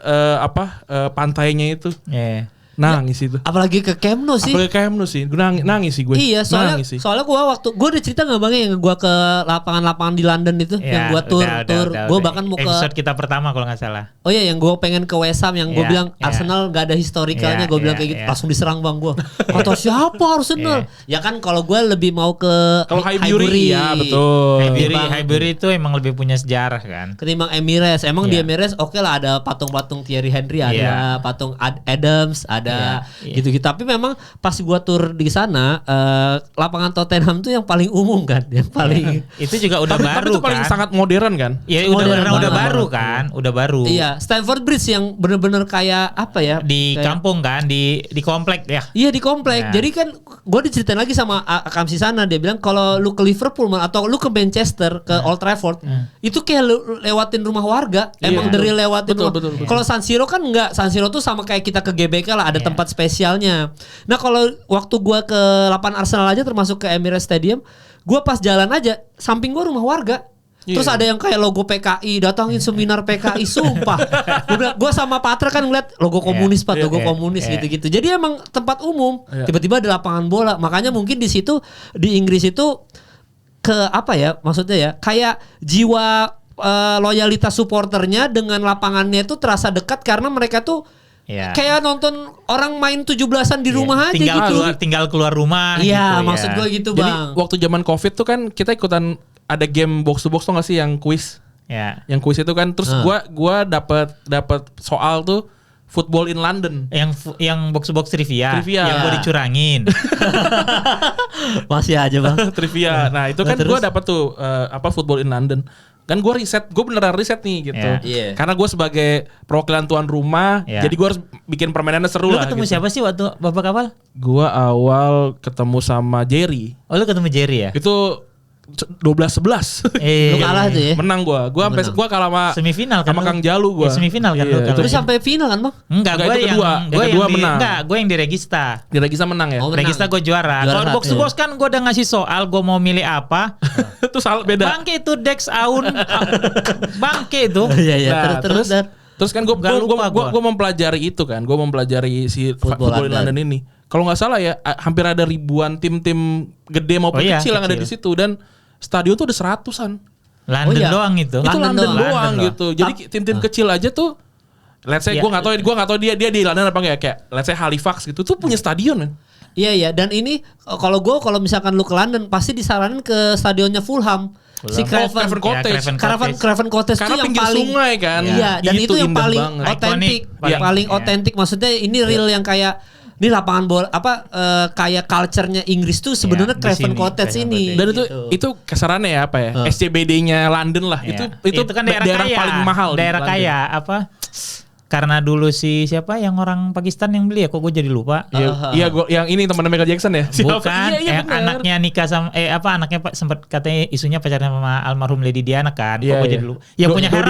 Speaker 1: pantainya itu.
Speaker 3: Iya.
Speaker 1: Nangis itu.
Speaker 2: Apalagi ke Kemno sih.
Speaker 1: Apalagi kayak sih. Gue nangis sih gue.
Speaker 2: Iya, soalnya
Speaker 1: Nangis sih.
Speaker 2: gue udah cerita nggak bang yang gue ke lapangan-lapangan di London itu, yang gue tur, gue bahkan mau ke
Speaker 3: episode kita pertama kalau nggak salah.
Speaker 2: Oh iya, yang gue pengen ke West Ham, yang gue
Speaker 3: Iya,
Speaker 2: bilang
Speaker 3: iya.
Speaker 2: Arsenal gak ada historikalnya,
Speaker 3: Iya,
Speaker 2: gue bilang
Speaker 3: iya,
Speaker 2: kayak gitu,
Speaker 3: iya.
Speaker 2: langsung diserang bang gue. Kata siapa Arsenal? Ya kan kalau gue lebih mau ke
Speaker 1: Kalau Highbury, ya betul.
Speaker 3: Highbury itu emang lebih punya sejarah kan.
Speaker 2: Ketimbang Emirates. Emang di
Speaker 3: Iya.
Speaker 2: Emirates oke lah, ada patung-patung Thierry Henry, ada
Speaker 3: Iya.
Speaker 2: patung Adams, ada
Speaker 3: Iya.
Speaker 2: gitu-gitu. Tapi memang pas gua tur di sana, lapangan Tottenham tuh yang paling umum kan, yang paling
Speaker 3: Itu juga udah
Speaker 1: Tapi
Speaker 3: baru
Speaker 1: itu paling
Speaker 3: kan.
Speaker 1: sangat modern kan?
Speaker 3: Ya
Speaker 2: modern
Speaker 3: udah
Speaker 2: banget.
Speaker 3: baru kan, udah baru.
Speaker 2: iya, Stamford Bridge yang bener-bener kayak apa ya?
Speaker 3: Di
Speaker 2: kayak-
Speaker 3: kampung kan, di komplek ya.
Speaker 2: Iya di komplek.
Speaker 3: Ya.
Speaker 2: Jadi kan gue diceritain lagi sama Akamsi sana, dia bilang kalau lu ke Liverpool atau lu ke Manchester ke Old Trafford, itu kayak lu lewatin rumah warga. Emang
Speaker 1: Iya.
Speaker 2: dari lewatin
Speaker 1: Betul,
Speaker 2: rumah.
Speaker 1: betul.
Speaker 2: Kalau San Siro kan enggak. San Siro tuh sama kayak kita ke GBK lah, ada
Speaker 3: Iya.
Speaker 2: tempat spesialnya. Nah kalau waktu gue ke lapangan Arsenal aja, termasuk ke Emirates Stadium, gue pas jalan aja samping gue rumah warga. Terus
Speaker 1: Iya.
Speaker 2: ada yang kayak logo PKI, datangin seminar PKI, sumpah. Gue sama Patra kan ngeliat logo komunis, Pak, logo
Speaker 3: Iya.
Speaker 2: komunis
Speaker 3: Iya.
Speaker 2: gitu-gitu. Jadi emang tempat umum.
Speaker 1: Iya.
Speaker 2: Tiba-tiba ada lapangan bola. Makanya mungkin di situ di Inggris itu ke apa ya? Maksudnya ya, kayak jiwa loyalitas supporternya dengan lapangannya itu terasa dekat karena mereka tuh
Speaker 3: Iya.
Speaker 2: kayak nonton orang main 17-an di rumah aja
Speaker 3: tinggal
Speaker 2: gitu.
Speaker 3: tinggal keluar rumah.
Speaker 2: Iya,
Speaker 3: gitu,
Speaker 2: maksud
Speaker 3: ya.
Speaker 2: gue gitu,
Speaker 1: Jadi
Speaker 2: Bang.
Speaker 1: waktu zaman Covid tuh kan kita ikutan ada game box to box tuh nggak sih yang kuis?
Speaker 3: Ya.
Speaker 1: Yang kuis itu kan terus gua dapat soal tuh Football in London.
Speaker 3: Yang box trivia,
Speaker 1: Trivia.
Speaker 3: yang gue dicurangin.
Speaker 2: Masih aja, Bang.
Speaker 1: Trivia. Nah, itu kan
Speaker 2: terus?
Speaker 1: gua dapat tuh Football in London. Kan gue beneran riset nih gitu.
Speaker 3: Iya.
Speaker 2: Iya.
Speaker 1: Karena gue sebagai perwakilan tuan rumah,
Speaker 3: Iya.
Speaker 1: jadi gue harus bikin permainannya seru
Speaker 3: Lu
Speaker 1: lah.
Speaker 3: ketemu
Speaker 1: gitu.
Speaker 3: siapa sih waktu bapak kapal?
Speaker 1: Gue awal ketemu sama Jerry.
Speaker 3: Oh lu ketemu Jerry ya?
Speaker 1: Itu 12-11.
Speaker 3: Eh,
Speaker 2: Lu kalah tuh ya.
Speaker 1: Menang gua sampai gua kalah sama
Speaker 3: Semifinal kan
Speaker 1: sama
Speaker 3: lu?
Speaker 1: Kang Jalu gua.
Speaker 3: Ya, semifinal kan
Speaker 1: Iya,
Speaker 3: lu kalah.
Speaker 2: Terus sampai final kan, Bang?
Speaker 3: Enggak,
Speaker 1: Enggak,
Speaker 3: gue
Speaker 1: itu
Speaker 3: yang
Speaker 1: kedua.
Speaker 3: gue
Speaker 1: Yang kedua menang.
Speaker 3: Enggak, gue yang di Regista.
Speaker 1: Di Regista menang ya.
Speaker 2: Oh, menang.
Speaker 3: Regista gue juara.
Speaker 2: Juara
Speaker 3: Kalau box to
Speaker 2: satu.
Speaker 3: box kan gue udah ngasih soal gue mau milih apa.
Speaker 1: Itu salah beda.
Speaker 3: Bangke itu Dex Aun. Bangke itu.
Speaker 2: Iya, iya.
Speaker 1: Nah,
Speaker 2: Terus.
Speaker 1: terus kan gue
Speaker 3: Nggak lupa gua.
Speaker 1: mempelajari itu kan. Gue mempelajari si
Speaker 2: Football
Speaker 1: Football in
Speaker 2: London.
Speaker 1: London ini. Kalau nggak salah ya hampir ada ribuan tim-tim gede maupun
Speaker 3: Oh iya,
Speaker 1: kecil yang ada di
Speaker 3: kecil.
Speaker 1: situ dan stadion tuh ada 100-an.
Speaker 3: London
Speaker 2: Oh iya.
Speaker 3: doang itu.
Speaker 1: Itu London doang
Speaker 3: loh.
Speaker 1: gitu. Jadi tim-tim kecil aja tuh let's say
Speaker 3: Iya.
Speaker 1: gue nggak tahu dia di London apa enggak kayak let's say Halifax gitu tuh punya stadion kan.
Speaker 2: Iya, iya. Dan ini kalau misalkan lu ke London pasti disaranin ke stadionnya Fulham. Si Craven
Speaker 1: Cottage.
Speaker 2: Craven Cottage
Speaker 1: Karena
Speaker 2: itu yang
Speaker 1: pinggir
Speaker 2: paling
Speaker 1: sungai kan.
Speaker 2: Iya, dan itu yang
Speaker 1: indah
Speaker 2: paling
Speaker 1: banget.
Speaker 2: otentik,
Speaker 3: Iconic.
Speaker 2: yang paling
Speaker 3: Iya.
Speaker 2: otentik. Maksudnya ini real yang kayak ini lapangan bola kayak culture-nya Inggris tuh sebenarnya
Speaker 3: Iya, di
Speaker 2: Craven
Speaker 3: sini,
Speaker 2: Cottage
Speaker 3: Craven
Speaker 2: ini.
Speaker 3: Cottage.
Speaker 1: Dan
Speaker 2: gitu.
Speaker 1: itu kasarannya ya apa ya? SCBD-nya London lah.
Speaker 3: Iya.
Speaker 1: Itu
Speaker 3: kan daerah kaya.
Speaker 1: paling mahal di
Speaker 3: Daerah
Speaker 1: London.
Speaker 3: kaya apa? Karena dulu siapa yang orang Pakistan yang beli ya, kok gue jadi lupa.
Speaker 1: Iya, gua yang ini teman Michael Jackson ya. Siapa?
Speaker 3: Bukan,
Speaker 1: Iya, benar.
Speaker 3: anaknya nikah sama anaknya sempat katanya isunya pacaran sama almarhum Lady Diana kan.
Speaker 1: Iya,
Speaker 3: Kok gue
Speaker 1: iya.
Speaker 3: jadi lupa. Yang punya
Speaker 1: Dodi-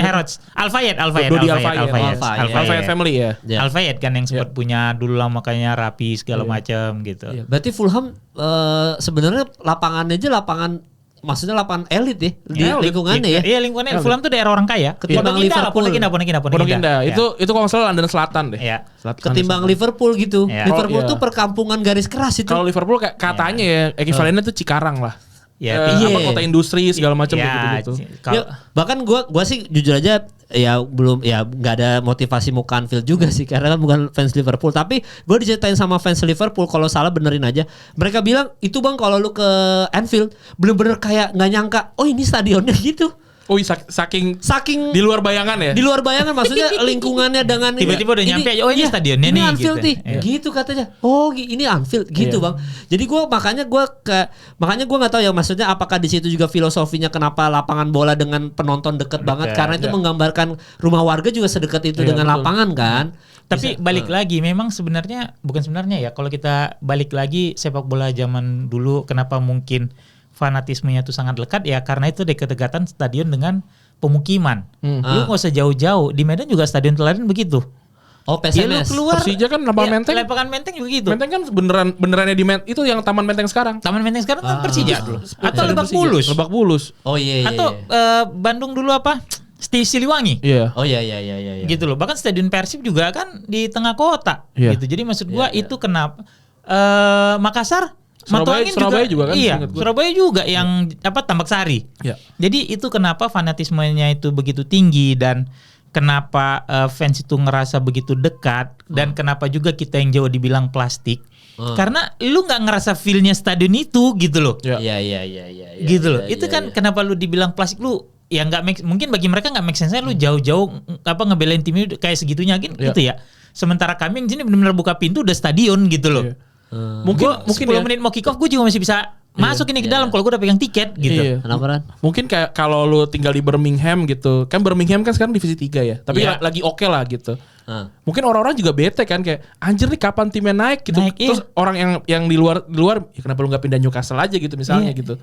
Speaker 3: Harrods, Al-Fayed.
Speaker 1: Dodi
Speaker 2: Al-Fayed.
Speaker 1: Family ya.
Speaker 2: Ya.
Speaker 3: Al-Fayed kan yang sempat punya dulu lah makanya rapi segala macam gitu.
Speaker 2: Iya, berarti Fulham sebenarnya lapangannya aja maksudnya lapangan elit ya di
Speaker 1: Elit.
Speaker 2: lingkungannya ya.
Speaker 3: Iya lingkungannya Fulham tuh daerah orang kaya.
Speaker 2: Ketimbang Liverpool.
Speaker 3: Pondok
Speaker 1: Indah.
Speaker 3: Iya.
Speaker 1: Itu kalau nggak salah London Selatan deh.
Speaker 3: Iya.
Speaker 2: Ketimbang Liverpool gitu.
Speaker 3: Iya.
Speaker 2: Liverpool
Speaker 1: Oh, iya.
Speaker 2: tuh perkampungan garis keras itu.
Speaker 1: Kalau Liverpool katanya ya ekivalennya tuh Cikarang lah.
Speaker 3: Ya,
Speaker 2: iya.
Speaker 1: Apa kota industri segala macam
Speaker 3: Ya,
Speaker 1: gitu.
Speaker 3: kalau-
Speaker 2: Ya, bahkan gua sih jujur aja ya belum ya nggak ada motivasi mau ke Anfield juga sih karena kan bukan fans Liverpool, tapi gue diceritain sama fans Liverpool, kalau salah benerin aja, mereka bilang itu bang kalau lu ke Anfield bener-bener kayak nggak nyangka oh ini stadionnya gitu.
Speaker 1: Oh, saking di luar bayangan ya.
Speaker 2: Di luar bayangan maksudnya lingkungannya dengan
Speaker 3: tiba-tiba udah nyampe oh ini stadionnya
Speaker 2: ini
Speaker 3: nih
Speaker 2: Anfield
Speaker 3: gitu.
Speaker 2: nih. Gitu katanya. Oh, ini Anfield gitu, Bang. Jadi makanya gue enggak tahu ya maksudnya apakah di situ juga filosofinya kenapa lapangan bola dengan penonton dekat banget karena itu menggambarkan rumah warga juga sedekat itu dengan lapangan kan.
Speaker 3: Tapi balik lagi memang bukan sebenarnya ya kalau kita balik lagi sepak bola zaman dulu kenapa mungkin fanatismenya itu sangat lekat ya karena itu dekatan stadion dengan pemukiman. Lu nggak usah jauh-jauh di Medan juga stadion Teladan begitu.
Speaker 2: Oh, PSMS.
Speaker 3: Ya, lu keluar
Speaker 1: Persija kan lapangan Menteng.
Speaker 3: Lapangan Menteng juga gitu.
Speaker 1: Menteng kan benerannya di itu yang Taman Menteng sekarang.
Speaker 3: Taman Menteng sekarang kan Persija dulu. Atau Lebak Bulus.
Speaker 1: Lebak Bulus.
Speaker 2: Oh iya.
Speaker 3: Atau Bandung dulu apa? Siliwangi.
Speaker 1: Iya.
Speaker 2: Oh iya.
Speaker 3: Gitu loh. Bahkan stadion Persib juga kan di tengah kota. Gitu. Jadi maksud gua itu kenapa Makassar
Speaker 1: Surabaya juga kan?
Speaker 3: Iya, Surabaya juga yang Tambak Sari.
Speaker 1: Ya.
Speaker 3: Jadi itu kenapa fanatismenya itu begitu tinggi dan kenapa fans itu ngerasa begitu dekat dan kenapa juga kita yang jauh dibilang plastik. Karena lu nggak ngerasa feel-nya stadion itu gitu loh.
Speaker 2: Iya.
Speaker 3: Gitu loh. Itu kan kenapa lu dibilang plastik lu ya mungkin bagi mereka nggak make sense lu jauh-jauh ngebelain tim itu kayak segitunya gitu ya. Sementara kami yang sini benar-benar buka pintu udah stadion gitu loh.
Speaker 1: Mungkin
Speaker 3: 10 menit mau kick off gue juga masih bisa masuk ini ke dalam kalau gue udah pegang tiket gitu.
Speaker 2: Kenapa Ran?
Speaker 1: Mungkin kayak kalau lu tinggal di Birmingham gitu. Kan Birmingham kan sekarang divisi 3 ya. Tapi lagi oke lah gitu. Mungkin orang-orang juga bete kan kayak anjir nih kapan timnya naik gitu. Terus orang yang di luar ya kenapa lu enggak pindah Newcastle aja gitu misalnya gitu.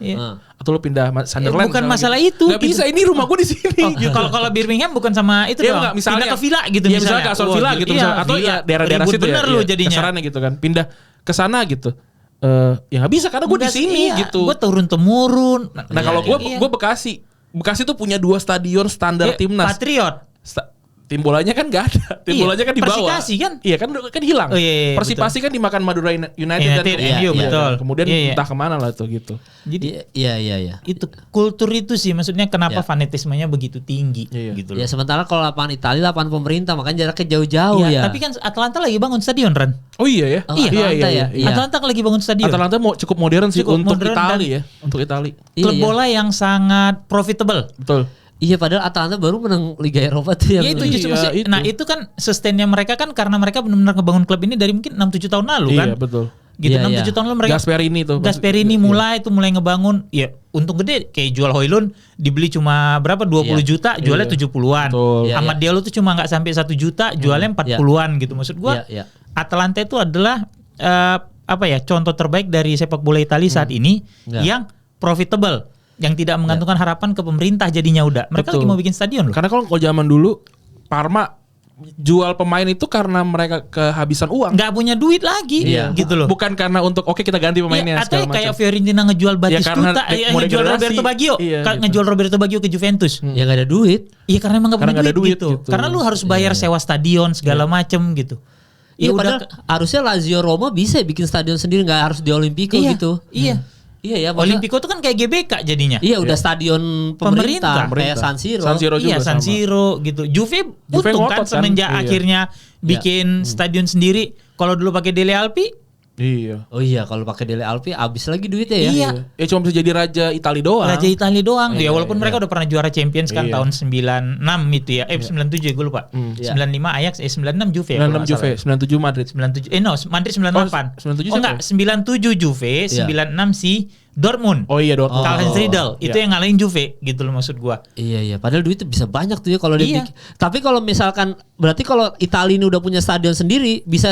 Speaker 1: Atau lu pindah Sunderland.
Speaker 3: Bukan masalah itu.
Speaker 1: Gak
Speaker 3: gitu.
Speaker 1: bisa ini rumah gue di sini.
Speaker 3: Gitu. Kalau Birmingham bukan sama itu dong.
Speaker 1: Misalnya
Speaker 3: pindah ke Villa gitu
Speaker 1: ya, misalnya ke Aston Villa gitu misalnya. Atau ya daerah-daerah situ
Speaker 3: bener
Speaker 1: ya.
Speaker 3: Lu jadinya.
Speaker 1: Kesarannya gitu kan. Pindah ke sana gitu. Ya nggak bisa karena gue di sini gitu.
Speaker 3: Gue turun temurun.
Speaker 1: Nah kalau gue Bekasi tuh punya 2 stadion standar timnas.
Speaker 3: Patriot.
Speaker 1: Tim bolanya kan gak ada. Tim bolanya kan di bawah.
Speaker 3: Persikasi kan?
Speaker 1: Iya kan hilang.
Speaker 3: Oh, iya,
Speaker 1: Persipasi kan dimakan Madura United dan
Speaker 3: MU, betul.
Speaker 1: Kemudian entah kemana lah tuh gitu.
Speaker 3: Jadi
Speaker 2: iya.
Speaker 3: Itu kultur itu sih maksudnya kenapa fanatismenya begitu tinggi gitu loh.
Speaker 2: Ya sementara kalau lapangan Italia lapangan pemerintah makanya jaraknya jauh-jauh ya.
Speaker 3: Tapi kan Atalanta lagi bangun stadion Ran.
Speaker 1: Oh iya ya.
Speaker 2: Iya.
Speaker 3: Atalanta lagi bangun stadion.
Speaker 1: Atalanta cukup modern sih untuk Italia ya. Untuk Italia.
Speaker 3: Klub bola yang sangat profitable.
Speaker 1: Betul.
Speaker 2: Iya padahal Atalanta baru menang Liga Eropa tuh yang
Speaker 3: itu justru itu. Nah itu kan sustainnya mereka kan karena mereka benar-benar ngebangun klub ini dari mungkin 6-7 tahun lalu kan.
Speaker 1: Iya betul.
Speaker 3: Gitu 6-7 tahun lalu mereka Gasperini mulai ngebangun ya untung gede kayak jual Højlund dibeli cuma berapa 20 juta jualnya 70-an. Ahmad Diallo tuh cuma nggak sampai 1 juta jualnya 40-an gitu maksud gua. Atalanta itu adalah contoh terbaik dari sepak bola Italia saat ini yang profitable. Yang tidak menggantungkan harapan ke pemerintah jadinya udah. Mereka lagi mau bikin stadion loh.
Speaker 1: Karena kalau zaman dulu Parma jual pemain itu karena mereka kehabisan uang.
Speaker 3: Nggak punya duit lagi gitu loh.
Speaker 1: Bukan karena untuk kita ganti pemainnya
Speaker 3: atau kayak Fiorentina ngejual Batistuta, ngejual Roberto Baggio, ngejual Roberto Baggio ke Juventus.
Speaker 2: Ya nggak ada duit.
Speaker 3: Iya karena emang nggak punya duit gitu. Karena lu harus bayar sewa stadion segala macem gitu.
Speaker 2: Iya padahal harusnya Lazio Roma bisa bikin stadion sendiri nggak harus di Olimpico gitu. Iya ya,
Speaker 3: Olimpico itu kan kayak GBK jadinya.
Speaker 2: Iya, udah stadion pemerintah. Kayak San Siro.
Speaker 3: Iya, San Siro gitu. Juve untung kan semenjak akhirnya bikin stadion sendiri. Kalau dulu pakai Dele Alpi,
Speaker 1: iya.
Speaker 2: Oh iya, kalau pakai Dele Alpi habis lagi duitnya ya.
Speaker 3: Iya.
Speaker 1: Ya cuma bisa jadi raja Italia doang.
Speaker 3: Raja Italia doang. Ya walaupun mereka udah pernah juara Champions kan tahun 96 itu ya. 97 gue lupa. 95 Ajax, 96 Juve.
Speaker 1: 96 Juve, 97 Madrid.
Speaker 3: 97 Madrid 98.
Speaker 1: 97
Speaker 3: enggak, 97 Juve, 96 si Dortmund.
Speaker 1: Oh iya Dortmund.
Speaker 3: Karl-Heinz Riedel itu yang ngalahin Juve gitu loh maksud gua.
Speaker 2: Iya. Padahal duitnya bisa banyak tuh ya kalau dia bikin. Tapi kalau misalkan berarti kalau Italia ini udah punya stadion sendiri bisa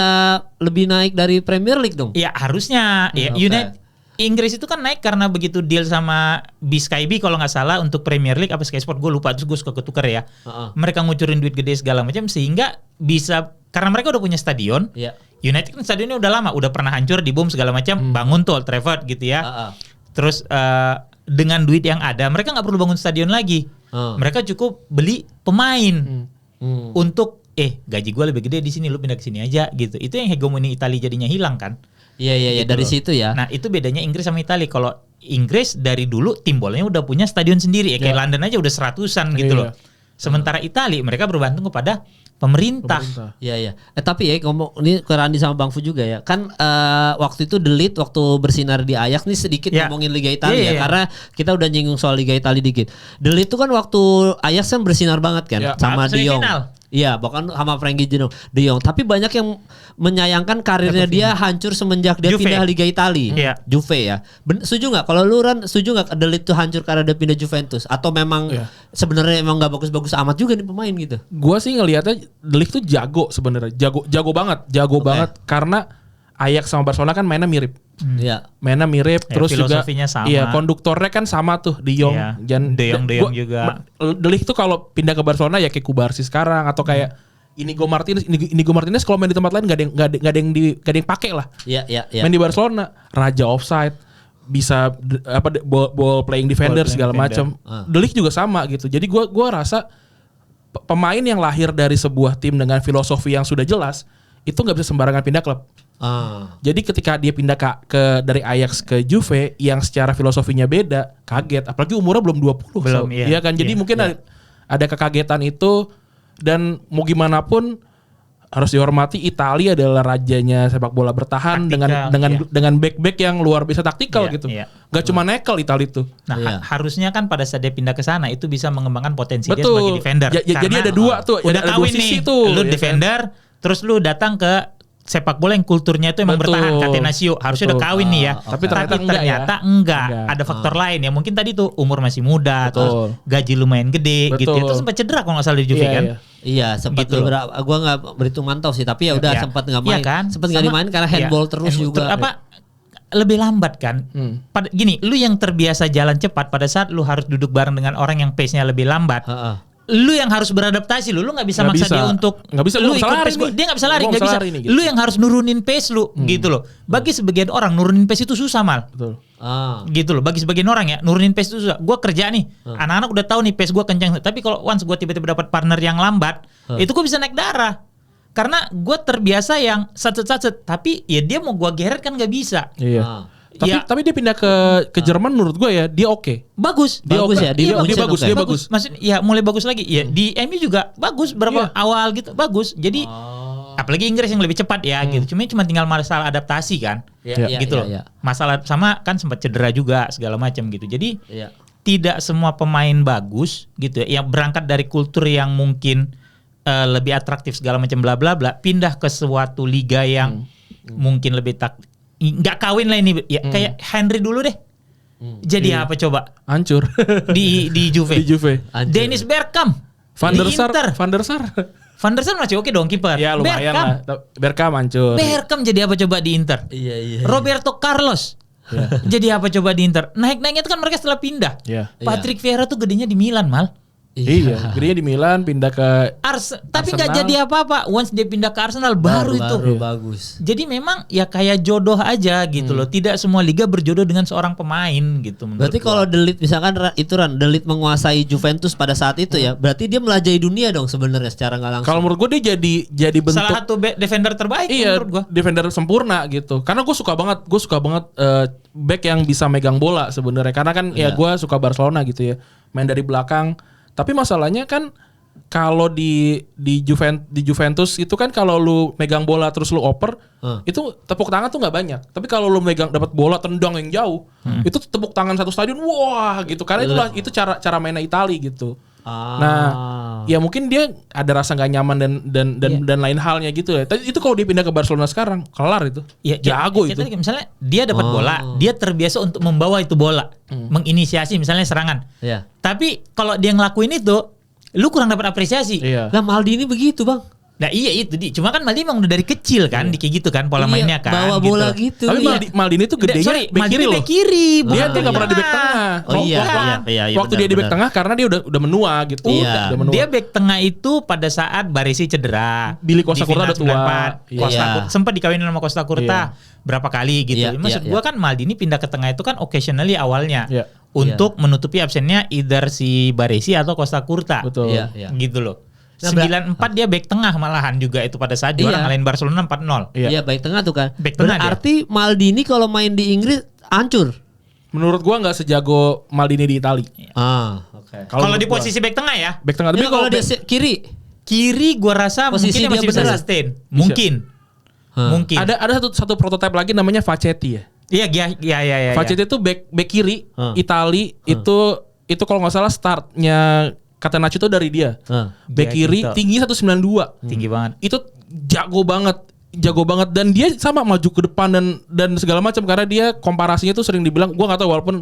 Speaker 2: lebih naik dari Premier League dong?
Speaker 3: Iya harusnya. Ya United Inggris itu kan naik karena begitu deal sama Sky B kalau nggak salah untuk Premier League apa Sky Sport gue lupa terus gue suka ketukar ya. Mereka ngucurin duit gede segala macam sehingga bisa karena mereka udah punya stadion. United kan stadionnya udah lama, udah pernah hancur, dibom segala macam, bangun tuh Old Trafford gitu ya. Terus dengan duit yang ada mereka nggak perlu bangun stadion lagi. Mereka cukup beli pemain untuk gaji gue lebih gede di sini, lu pindah ke sini aja gitu. Itu yang hegemoni Italia jadinya hilang kan.
Speaker 2: Iya gitu dari situ ya.
Speaker 3: Nah itu bedanya Inggris sama Italia. Kalau Inggris dari dulu tim bolanya udah punya stadion sendiri ya kayak London aja udah 100-an gitu loh. Sementara Italia mereka bergantung kepada pemerintah.
Speaker 2: Iya. Tapi ya ngomong ini ke Randi sama Bang Fu juga ya. Kan waktu itu De Ligt waktu bersinar di Ajax nih sedikit ngomongin Liga Italia karena kita udah nyinggung soal Liga Italia dikit. De Ligt itu kan waktu Ajax kan bersinar banget kan sama De Jong. Iya, bahkan sama Frenkie De Jong. Tapi banyak yang menyayangkan karirnya dia hancur semenjak dia pindah Liga Italia. Juve ya. Setuju nggak? Kalau lu Ran, setuju nggak De Ligt tuh hancur karena dia pindah Juventus? Atau memang sebenarnya emang nggak bagus-bagus amat juga nih pemain gitu?
Speaker 1: Gua sih ngelihatnya De Ligt tuh jago sebenarnya, jago banget karena Ajax sama Barcelona kan mainnya mirip.
Speaker 2: Iya.
Speaker 1: Mainnya mirip terus juga
Speaker 3: sama.
Speaker 1: Iya, konduktornya kan sama tuh De Jong.
Speaker 3: Dan De Jong juga.
Speaker 1: De Ligt tuh kalau pindah ke Barcelona ya kayak Kubarsi sekarang atau kayak Inigo Martinez kalau main di tempat lain nggak ada yang pakai lah.
Speaker 2: Iya.
Speaker 1: Main di Barcelona raja offside, bisa ball playing defender segala macam. De Ligt juga sama gitu. Jadi gua rasa pemain yang lahir dari sebuah tim dengan filosofi yang sudah jelas itu nggak bisa sembarangan pindah klub. Jadi ketika dia pindah dari Ajax ke Juve yang secara filosofinya beda, kaget. Apalagi umurnya belum 20.
Speaker 3: Belum,
Speaker 1: iya kan. Jadi mungkin ada kekagetan itu. Dan mau gimana pun harus dihormati, Italia adalah rajanya sepak bola bertahan dengan back yang luar biasa taktikal gitu. Gak cuma nekel Italia itu.
Speaker 3: Nah, harusnya kan pada saat dia pindah ke sana itu bisa mengembangkan potensi dia sebagai defender.
Speaker 1: Jadi ada dua tuh,
Speaker 3: udah
Speaker 1: ada
Speaker 3: kawin
Speaker 1: dua sisi
Speaker 3: nih.
Speaker 1: tuh.
Speaker 3: Lu defender, terus lu datang ke sepak bola yang kulturnya itu emang bertahan, Catenaccio harusnya udah kawin nih ya.
Speaker 1: Tapi ternyata
Speaker 3: enggak. Ada faktor lain ya. Mungkin tadi tuh umur masih muda, terus gaji lumayan gede gitu. Itu sempat cedera kalau nggak salah di Juve kan.
Speaker 2: Iya, sempat gitu beberapa. Gua nggak berhitung mantau sih, tapi ya udah sempat nggak main.
Speaker 3: Kan?
Speaker 2: Sempat nggak dimain karena handball terus juga.
Speaker 3: Lebih lambat kan. Gini, lu yang terbiasa jalan cepat pada saat lu harus duduk bareng dengan orang yang pace-nya lebih lambat. Lu yang harus beradaptasi lu nggak bisa maksa dia untuk lu ikut pace dia nggak bisa lari, nggak bisa.
Speaker 1: Gitu.
Speaker 3: Lu yang harus nurunin pace lu gitu loh. Bagi sebagian orang nurunin pace itu susah mal.
Speaker 1: Betul.
Speaker 3: Gitu loh. Bagi sebagian orang ya nurunin pace itu susah. Gua kerja nih, anak-anak udah tahu nih pace gua kencang. Tapi kalau once gua tiba-tiba dapat partner yang lambat, itu gua bisa naik darah. Karena gua terbiasa yang sacet-sacet. Tapi ya dia mau gua geret kan nggak bisa.
Speaker 1: Iya. Tapi dia pindah ke Jerman menurut gue ya dia oke.
Speaker 3: Bagus.
Speaker 1: Dia bagus.
Speaker 3: Maksudnya ya mulai bagus lagi. Ya di MU juga bagus awal gitu bagus. Jadi apalagi Inggris yang lebih cepat ya gitu. Cuma tinggal masalah adaptasi kan. Gitu loh. Masalah sama kan sempat cedera juga segala macam gitu. Jadi tidak semua pemain bagus gitu ya. Yang berangkat dari kultur yang mungkin lebih atraktif segala macam bla bla bla pindah ke suatu liga yang mungkin lebih nggak kawin lah ini ya kayak Henry dulu deh. Jadi apa coba?
Speaker 1: Hancur
Speaker 3: di Juve. Dennis Bergkamp,
Speaker 1: Van der Sar
Speaker 3: masih oke dong kiper.
Speaker 1: Ya lumayan lah. Bergkamp hancur.
Speaker 3: Bergkamp jadi apa coba di Inter?
Speaker 2: Iya.
Speaker 3: Roberto Carlos. Jadi apa coba di Inter? Naiknya itu kan mereka setelah pindah. Patrick Vieira tuh gedenya di Milan mal.
Speaker 1: Iya, gedenya di Milan pindah ke
Speaker 3: tapi nggak jadi apa-apa. Once dia pindah ke Arsenal baru itu
Speaker 2: bagus.
Speaker 3: Jadi memang ya kayak jodoh aja gitu loh. Tidak semua liga berjodoh dengan seorang pemain gitu.
Speaker 2: Berarti kalau De Ligt misalkan itu De Ligt menguasai Juventus pada saat itu ya, berarti dia melajahi dunia dong sebenarnya secara nggak langsung.
Speaker 1: Kalau menurut gue dia jadi bentuk
Speaker 3: salah satu defender terbaik menurut gue.
Speaker 1: Defender sempurna gitu. Karena gue suka banget back yang bisa megang bola sebenarnya. Karena kan ya gue suka Barcelona gitu ya, main dari belakang. Tapi masalahnya kan kalau di Juventus itu kan kalau lu megang bola terus lu oper itu tepuk tangan tuh nggak banyak. Tapi kalau lu megang dapat bola tendang yang jauh itu tepuk tangan satu stadion wah gitu. Karena itu cara mainnya Italia gitu. Nah, ya mungkin dia ada rasa nggak nyaman dan lain halnya gitu ya. Tapi itu kalau dia pindah ke Barcelona sekarang kelar itu. Jago itu.
Speaker 3: Misalnya dia dapat bola, dia terbiasa untuk membawa itu bola, menginisiasi misalnya serangan. Tapi kalau dia ngelakuin itu, lu kurang dapat apresiasi.
Speaker 2: Lah Maldini begitu bang.
Speaker 3: Nah iya itu Cuma kan Maldini emang udah dari kecil kan kayak gitu kan pola mainnya kan.
Speaker 2: Bawa bola gitu.
Speaker 1: Tapi Maldini tuh gedenya bek kiri loh. Dia nggak pernah di bek tengah. Waktu dia di bek tengah karena dia udah menua gitu.
Speaker 3: Dia bek tengah itu pada saat Baresi cedera.
Speaker 1: Billy Costa Curta udah tua.
Speaker 3: Sempat dikawinin sama Costa Curta berapa kali gitu. Maksud gua kan Maldini pindah ke tengah itu kan occasionally awalnya. Untuk menutupi absennya either si Baresi atau Costa Curta.
Speaker 1: Betul.
Speaker 3: Gitu loh. 94 dia back tengah malahan juga itu pada saat juara ngalahin Barcelona 4-0.
Speaker 2: Iya back tengah tuh kan.
Speaker 3: Back tengah
Speaker 2: berarti Maldini kalau main di Inggris hancur.
Speaker 1: Menurut gua nggak sejago Maldini di Itali.
Speaker 2: Oke.
Speaker 3: Kalau di posisi back tengah ya.
Speaker 1: Back tengah. Tapi
Speaker 2: Kalau
Speaker 1: kalau
Speaker 2: dia kiri
Speaker 3: gua rasa
Speaker 2: posisi
Speaker 3: mungkin
Speaker 2: dia
Speaker 3: masih bisa
Speaker 2: beneran.
Speaker 3: sustain. Mungkin.
Speaker 1: ada satu prototipe lagi namanya Facchetti ya.
Speaker 3: Iya.
Speaker 1: Facchetti itu back kiri Itali itu kalau nggak salah startnya Catenaccio itu dari dia. Back
Speaker 3: Dia
Speaker 1: kiri
Speaker 3: gitu.
Speaker 1: tinggi 192.
Speaker 3: Tinggi banget.
Speaker 1: Itu jago banget dan dia sama maju ke depan dan segala macam karena dia komparasinya tuh sering dibilang gua nggak tahu walaupun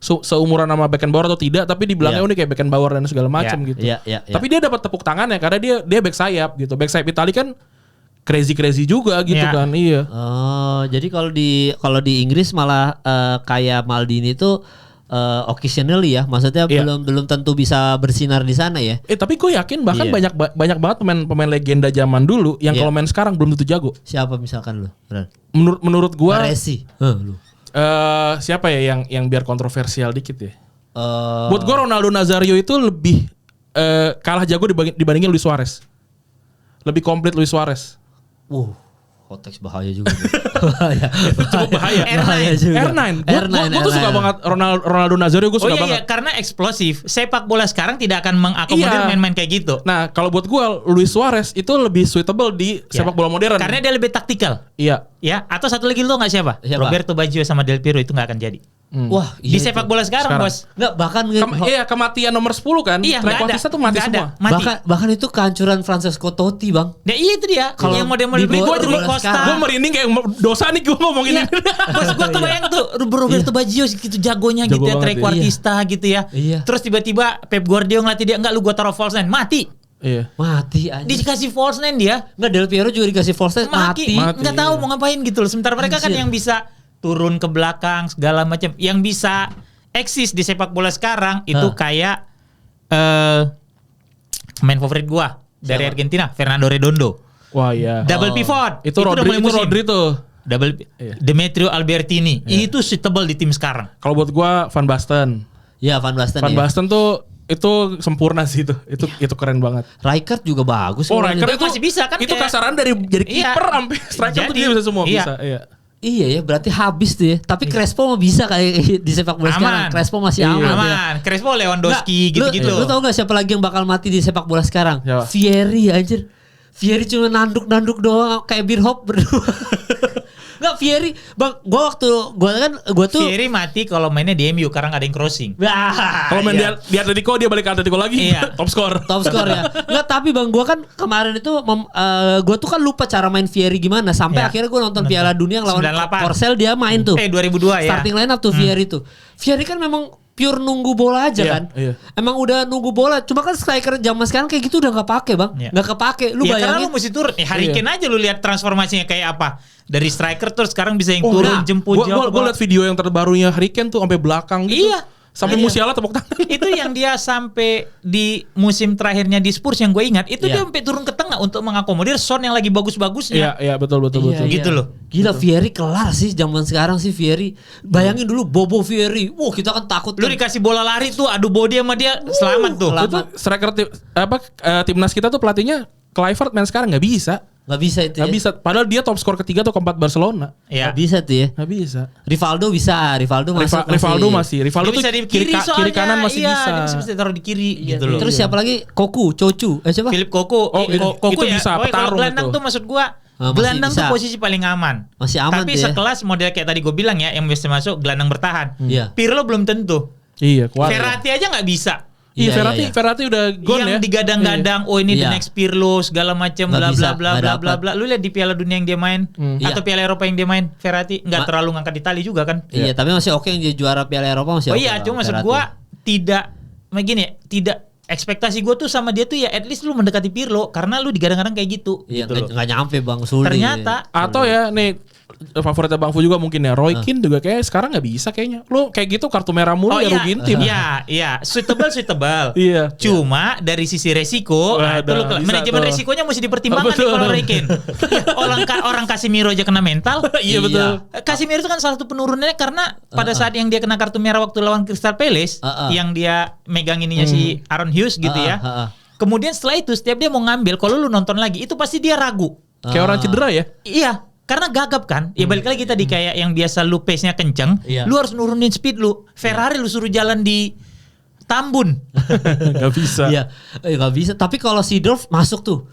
Speaker 1: seumuran sama Beckenbauer atau tidak tapi dibilangnya unik kayak Beckenbauer dan segala macam gitu.
Speaker 2: Iya.
Speaker 1: Tapi dia dapat tepuk tangannya karena dia back sayap gitu. Back sayap Itali kan crazy juga gitu
Speaker 3: Iya.
Speaker 1: kan. Iya.
Speaker 2: Oh, jadi kalau di Inggris malah kayak Maldini itu occasionally ya, maksudnya
Speaker 1: Iya.
Speaker 2: belum tentu bisa bersinar di sana ya.
Speaker 1: Tapi gue yakin bahkan
Speaker 2: Iya.
Speaker 1: banyak banget pemain legenda zaman dulu yang
Speaker 2: Iya.
Speaker 1: kalau main sekarang belum tentu jago.
Speaker 2: Siapa misalkan lu?
Speaker 1: Menurut gue
Speaker 2: Baresi. Lu.
Speaker 1: siapa ya yang biar kontroversial dikit ya?
Speaker 2: Eh,
Speaker 1: Buat gue Ronaldo Nazario itu lebih kalah jago dibandingin Luis Suarez. Lebih komplit Luis Suarez.
Speaker 2: konteks bahaya juga. Bahaya.
Speaker 1: Cukup bahaya.
Speaker 2: Bahaya juga.
Speaker 1: R9. Gue tuh suka banget Ronaldo Nazario, gue suka banget.
Speaker 3: Karena eksplosif. Sepak bola sekarang tidak akan mengakomodir
Speaker 1: Iya.
Speaker 3: main-main kayak gitu.
Speaker 1: Nah, kalau buat gue Luis Suarez itu lebih suitable di sepak bola modern.
Speaker 3: Karena dia lebih taktikal.
Speaker 1: Iya.
Speaker 3: Ya, atau satu lagi lu nggak siapa?
Speaker 2: Siapa?
Speaker 3: Roberto Baggio sama Del Piero itu nggak akan jadi.
Speaker 2: Wah,
Speaker 3: Di sepak bola sekarang, Bos.
Speaker 2: Enggak, bahkan
Speaker 1: Kematian nomor 10 kan.
Speaker 3: Iya, nggak ada.
Speaker 1: Trequartista tuh mati
Speaker 3: Nggak
Speaker 1: semua.
Speaker 3: ada. Mati.
Speaker 2: bahkan itu kehancuran Francesco Totti, Bang.
Speaker 3: Nah, iya itu dia.
Speaker 2: Kalau
Speaker 3: Yang model-model
Speaker 2: di
Speaker 3: gue
Speaker 2: bola
Speaker 3: jadi
Speaker 2: sekarang.
Speaker 3: Costa.
Speaker 1: Gue merinding kayak dosa nih gue ngomongin
Speaker 3: Iya.
Speaker 1: ini.
Speaker 3: Bos gue tuh bayang tuh Roberto Baggio gitu jagonya
Speaker 1: Jago
Speaker 3: gitu ya,
Speaker 1: banget,
Speaker 3: trequartista gitu ya.
Speaker 2: Iya.
Speaker 3: Terus tiba-tiba Pep Guardiola ngelatih dia, enggak lu gua taruh false nine, mati.
Speaker 1: Iya.
Speaker 2: Mati aja.
Speaker 3: Dikasih false nine dia,
Speaker 2: Enggak, Del Piero juga dikasih false mati.
Speaker 3: Enggak tahu mau ngapain gitu loh. Sementara mereka kan
Speaker 2: Anjir.
Speaker 3: yang bisa turun ke belakang segala macam, yang bisa eksis di sepak bola sekarang itu kayak main favorit gua dari
Speaker 2: Siapa?
Speaker 3: Argentina, Fernando Redondo.
Speaker 1: Wah iya.
Speaker 3: Double pivot.
Speaker 1: Itu
Speaker 3: udah mulai musim.
Speaker 1: Rodri tuh.
Speaker 3: Double
Speaker 1: Iya.
Speaker 3: Demetrio Albertini. Itu suitable di tim sekarang.
Speaker 1: Kalau buat gue Van Basten.
Speaker 2: Ya, Van Basten.
Speaker 1: Van
Speaker 2: ya.
Speaker 1: Basten tuh itu sempurna sih itu. Itu keren banget.
Speaker 2: Rijkaard juga bagus.
Speaker 1: Oh,
Speaker 2: sebenarnya.
Speaker 1: Rijkaard itu
Speaker 3: masih bisa kan
Speaker 1: Itu
Speaker 3: kayak-
Speaker 1: kasaran dari jadi
Speaker 3: Iya.
Speaker 1: kiper sampai striker tuh
Speaker 3: Jadi,
Speaker 1: dia bisa semua
Speaker 3: iya.
Speaker 1: bisa. Iya.
Speaker 2: Iya ya, berarti habis tuh ya. Tapi Crespo mah bisa kayak di sepak bola sekarang.
Speaker 3: Aman.
Speaker 2: Crespo masih
Speaker 1: Iya.
Speaker 2: aman. ya.
Speaker 3: Aman. Crespo, Lewandowski
Speaker 2: Nggak,
Speaker 3: gitu-gitu.
Speaker 2: Lu tau gak siapa lagi yang bakal mati di sepak bola sekarang?
Speaker 1: Siapa?
Speaker 2: Fieri anjir. Fieri cuma nanduk-nanduk doang kayak Birhop berdua. Enggak, Fieri, Bang, gua tuh
Speaker 3: Fieri mati kalau mainnya di MU karena nggak ada yang crossing.
Speaker 1: Kalau main di Atletico dia balik ke Atletico lagi.
Speaker 3: Iya.
Speaker 1: Top score.
Speaker 2: top skor ya. Enggak, tapi Bang, gua kan kemarin itu gua tuh kan lupa cara main Fieri gimana sampai
Speaker 3: Ya.
Speaker 2: akhirnya gua nonton Piala Dunia yang lawan
Speaker 3: 98.
Speaker 2: Korsel, dia main tuh.
Speaker 3: 2002 ya.
Speaker 2: Starting line up tuh Fieri tuh. Fieri kan memang pure nunggu bola aja
Speaker 1: Iya,
Speaker 2: kan.
Speaker 1: iya.
Speaker 2: Emang udah nunggu bola. Cuma kan striker zaman sekarang kayak gitu udah nggak pakai, Bang.
Speaker 3: Iya.
Speaker 2: Nggak kepake. Lu
Speaker 3: Ya karena
Speaker 2: bayangin.
Speaker 3: lu mesti turun. Harry
Speaker 1: Iya.
Speaker 3: Kane aja lu lihat transformasinya kayak apa. Dari striker terus sekarang bisa yang turun
Speaker 2: nah,
Speaker 3: jemput jauh.
Speaker 1: Gue liat video yang terbarunya Harry Kane tuh sampai belakang gitu.
Speaker 3: Iya.
Speaker 1: Sampai
Speaker 3: Iya.
Speaker 1: Musiala tepuk tangan.
Speaker 3: Itu yang dia sampai di musim terakhirnya di Spurs yang gue ingat, itu
Speaker 2: Iya.
Speaker 3: dia sampai turun ke tengah untuk mengakomodir Son yang lagi
Speaker 1: Iya,
Speaker 3: bagus-bagusnya.
Speaker 1: iya betul.
Speaker 2: Iya,
Speaker 3: Gitu loh.
Speaker 2: Gila, Fieri kelar sih zaman sekarang sih Fieri. Bayangin dulu Bobo Fieri. Wah, kita kan takut
Speaker 3: Lu
Speaker 2: kan.
Speaker 3: dikasih bola lari tuh, adu body sama dia, selamat tuh.
Speaker 2: selamat.
Speaker 1: Itu striker timnas kita tuh pelatihnya Kluivert main sekarang nggak bisa.
Speaker 2: Nggak bisa itu
Speaker 1: Nggak
Speaker 2: ya.
Speaker 1: bisa. Padahal dia top skor ketiga atau keempat Barcelona.
Speaker 3: Iya.
Speaker 2: Nggak bisa tuh ya.
Speaker 1: Nggak bisa.
Speaker 2: Rivaldo bisa. Rivaldo masuk.
Speaker 1: Rivaldo masih. Rivaldo
Speaker 3: Dia
Speaker 1: tuh
Speaker 3: bisa di
Speaker 1: kiri,
Speaker 3: kiri soalnya.
Speaker 1: kiri kanan masih
Speaker 3: Iya,
Speaker 1: bisa.
Speaker 3: dia bisa taruh di kiri gitu loh.
Speaker 2: Terus siapa lagi? Koku, Cocu. Siapa?
Speaker 3: Philip Koko.
Speaker 1: Oh, itu
Speaker 3: ya.
Speaker 1: bisa,
Speaker 3: Oh, kalau
Speaker 1: petarung
Speaker 3: gelandang
Speaker 1: itu.
Speaker 3: tuh maksud gua,
Speaker 2: Masih
Speaker 3: gelandang
Speaker 2: bisa.
Speaker 3: tuh posisi paling aman.
Speaker 2: Masih aman
Speaker 3: Tapi
Speaker 2: tuh ya.
Speaker 3: sekelas model kayak tadi gue bilang ya, yang bisa masuk gelandang bertahan.
Speaker 2: Iya.
Speaker 3: Pirlo belum tentu.
Speaker 1: Iya, kuat.
Speaker 3: Verratti aja nggak bisa.
Speaker 1: Iya,
Speaker 2: Iya,
Speaker 1: Verratti udah gone
Speaker 3: Yang
Speaker 1: ya.
Speaker 3: digadang-gadang, oh ini the
Speaker 2: Iya.
Speaker 3: next Pirlo segala macam
Speaker 2: Nggak
Speaker 3: bla
Speaker 2: bisa,
Speaker 3: bla bla
Speaker 2: nggak
Speaker 3: bla
Speaker 2: dapet.
Speaker 3: bla bla. Lu lihat di Piala Dunia yang dia main atau
Speaker 2: Iya.
Speaker 3: Piala Eropa yang dia main, Verratti nggak terlalu ngangkat di tali juga kan?
Speaker 2: Iya, tapi masih oke yang jadi juara Piala Eropa masih
Speaker 3: Oh
Speaker 2: oke.
Speaker 3: iya,
Speaker 2: lah,
Speaker 3: cuma maksud
Speaker 2: Verratti.
Speaker 3: gua tidak begini ya, tidak ekspektasi gue tuh sama dia tuh ya at least lu mendekati Pirlo karena lu digadang-gadang kayak gitu.
Speaker 2: Iya,
Speaker 3: gitu loh.
Speaker 2: nggak nyampe Bang, sulit.
Speaker 3: Ternyata
Speaker 1: Atau ya nih favoritnya Bang Fu juga mungkin ya. Roy Keane juga kayak sekarang nggak bisa kayaknya. Lu kayak gitu kartu merah mulu ya rugiin tim.
Speaker 3: Iya, suitable.
Speaker 1: Iya.
Speaker 3: Cuma dari sisi resiko,
Speaker 1: Wah,
Speaker 3: itu lu
Speaker 1: bisa
Speaker 3: manajemen
Speaker 1: tuh.
Speaker 3: resikonya mesti dipertimbangkan
Speaker 1: Betul.
Speaker 3: nih kalau Roy Keane. orang Casemiro aja kena mental.
Speaker 1: Iya betul.
Speaker 3: Casemiro itu kan salah satu penurunannya karena pada saat yang dia kena kartu merah waktu lawan Crystal Palace, yang dia megang ininya si Aaron Hughes gitu ya. Kemudian setelah itu setiap dia mau ngambil, kalau lu nonton lagi itu pasti dia ragu.
Speaker 1: Kayak orang cedera ya.
Speaker 3: Iya. karena gagap kan. Ya balik lagi tadi kayak yang biasa lu pace-nya kenceng, lu harus nurunin speed lu. Ferrari lu suruh jalan di Tambun.
Speaker 1: Gak bisa.
Speaker 2: Iya, gak bisa. Tapi kalau Seedorf masuk tuh.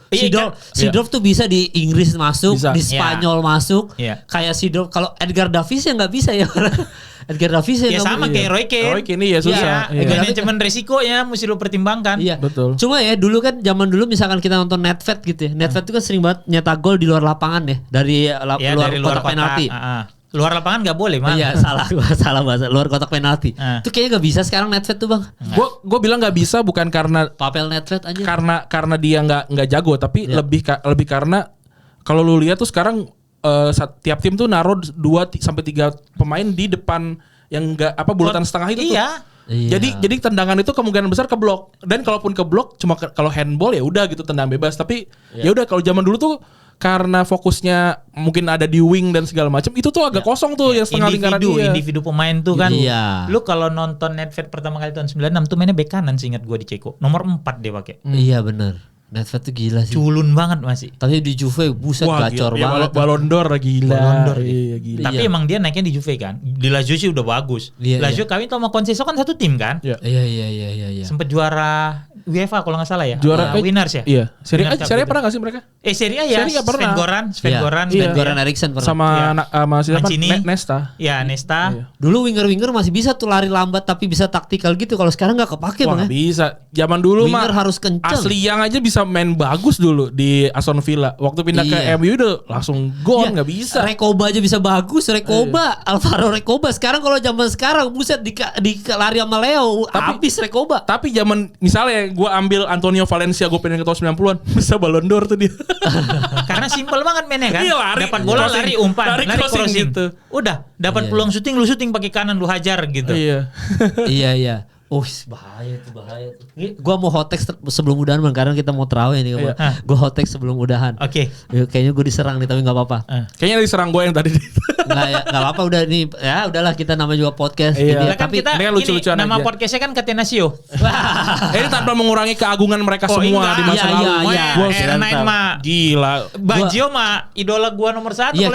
Speaker 2: Seedorf tuh bisa di Inggris masuk,
Speaker 1: bisa.
Speaker 2: di Spanyol masuk.
Speaker 3: Iya.
Speaker 2: Kayak Seedorf. Kalau Edgar Davids ya nggak bisa ya. Edgar Davids
Speaker 3: Ya sama kayak Roy Keane.
Speaker 1: Roy Keane ya susah.
Speaker 3: Iya. Manajemen resikonya mesti lu pertimbangkan.
Speaker 2: Iya,
Speaker 1: betul.
Speaker 2: Cuma ya dulu kan zaman dulu misalkan kita nonton Nedved gitu ya. Nedved itu kan sering banget nyetak gol di luar lapangan ya. Dari luar kotak penalti.
Speaker 3: Luar lapangan nggak boleh mah.
Speaker 2: Iya salah bahasa luar kotak penalti. Itu kayaknya nggak bisa sekarang Nedved tuh bang.
Speaker 1: Gue bilang nggak bisa bukan karena
Speaker 2: Pavel Nedved aja.
Speaker 1: Karena dia nggak jago, tapi lebih karena kalau lu lihat tuh sekarang tiap tim tuh naruh 2 sampai 3 pemain di depan yang nggak bulatan setengah itu tuh.
Speaker 2: Iya.
Speaker 1: Jadi tendangan itu kemungkinan besar ke blok, dan kalaupun ke blok cuma kalau handball ya udah gitu tendang bebas. Tapi ya udah kalau zaman dulu tuh karena fokusnya mungkin ada di wing dan segala macam, itu tuh agak kosong tuh yang setengah lingkaran dia.
Speaker 3: Individu pemain tuh kan.
Speaker 2: Iya.
Speaker 3: Lu kalau nonton Nedved pertama kali tahun 96 tuh mainnya bek kanan seingat gua di Ceko. Nomor 4 dia pakai.
Speaker 2: Iya benar. Nedved tuh gila sih.
Speaker 3: Culun banget masih.
Speaker 2: Tapi di Juve buset gacor banget.
Speaker 1: Ballon d'Or gila.
Speaker 3: Ballon d'Or,
Speaker 1: iya, gila.
Speaker 3: Tapi emang dia naiknya di Juve kan. Di Lazio sih udah bagus. Lazio kawin sama Conceição kan satu tim kan.
Speaker 2: Iya.
Speaker 3: Sempet juara UEFA kalau nggak salah ya.
Speaker 1: Juara
Speaker 3: winners ya.
Speaker 1: Iya. Serie A pernah nggak sih mereka?
Speaker 3: Serie A ya.
Speaker 1: Serie A pernah.
Speaker 3: Sven Goran
Speaker 2: Eriksen pernah.
Speaker 1: Sama siapa?
Speaker 3: Mancini.
Speaker 1: Nesta.
Speaker 3: Ya, Nesta.
Speaker 1: Iya.
Speaker 2: Dulu winger masih bisa tuh lari lambat tapi bisa taktikal gitu. Kalau sekarang nggak kepake
Speaker 1: Wah,
Speaker 2: bang.
Speaker 1: bisa. Zaman dulu
Speaker 2: winger
Speaker 1: mah
Speaker 2: harus kenceng.
Speaker 1: Asli yang aja bisa main bagus dulu di Aston Villa. Waktu pindah ke MU udah langsung gol, nggak bisa.
Speaker 2: Rekoba aja bisa bagus. Alvaro Rekoba. Sekarang kalau zaman sekarang buset di lari sama Leo habis Rekoba.
Speaker 1: Tapi zaman misalnya gue ambil Antonio Valencia, gue pengen ke tahun 90-an, bisa Ballon d'Or tuh dia.
Speaker 3: Karena simpel banget mainnya kan.
Speaker 1: Iya, lari.
Speaker 3: Dapat bola lari umpan, lari crossing
Speaker 1: gitu.
Speaker 3: Udah, dapat peluang syuting lu syuting pakai kanan lu hajar gitu.
Speaker 1: Iya.
Speaker 2: Iya. Oh bahaya tuh. Ini gua mau hot text sebelum udahan bang, karena kita mau terawih nih. Gua hot text sebelum udahan.
Speaker 3: Oke.
Speaker 2: Kayaknya gue diserang nih tapi nggak apa-apa.
Speaker 1: Kayaknya diserang gue yang tadi.
Speaker 2: Nggak apa-apa udah nih ya udahlah, kita namanya juga podcast.
Speaker 1: Iya.
Speaker 3: Kan
Speaker 2: tapi
Speaker 3: kita
Speaker 1: lucu-lucuan
Speaker 3: nama
Speaker 1: aja.
Speaker 3: podcastnya kan Catenaccio.
Speaker 1: Ini tanpa mengurangi keagungan mereka semua di masa lalu.
Speaker 2: Iya.
Speaker 3: R9 mah
Speaker 1: gila.
Speaker 3: Baggio mah idola gua nomor 1.
Speaker 2: Iya,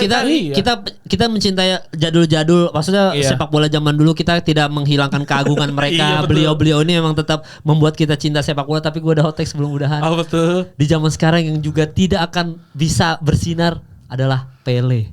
Speaker 2: kita mencintai jadul-jadul, maksudnya sepak bola zaman dulu. Kita tidak menghilangkan keagungan mereka. Beliau-beliau ini memang tetap membuat kita cinta sepak bola. Tapi gue ada hot take sebelum udahan.
Speaker 1: Oh betul.
Speaker 2: Di zaman sekarang yang juga tidak akan bisa bersinar adalah Pele.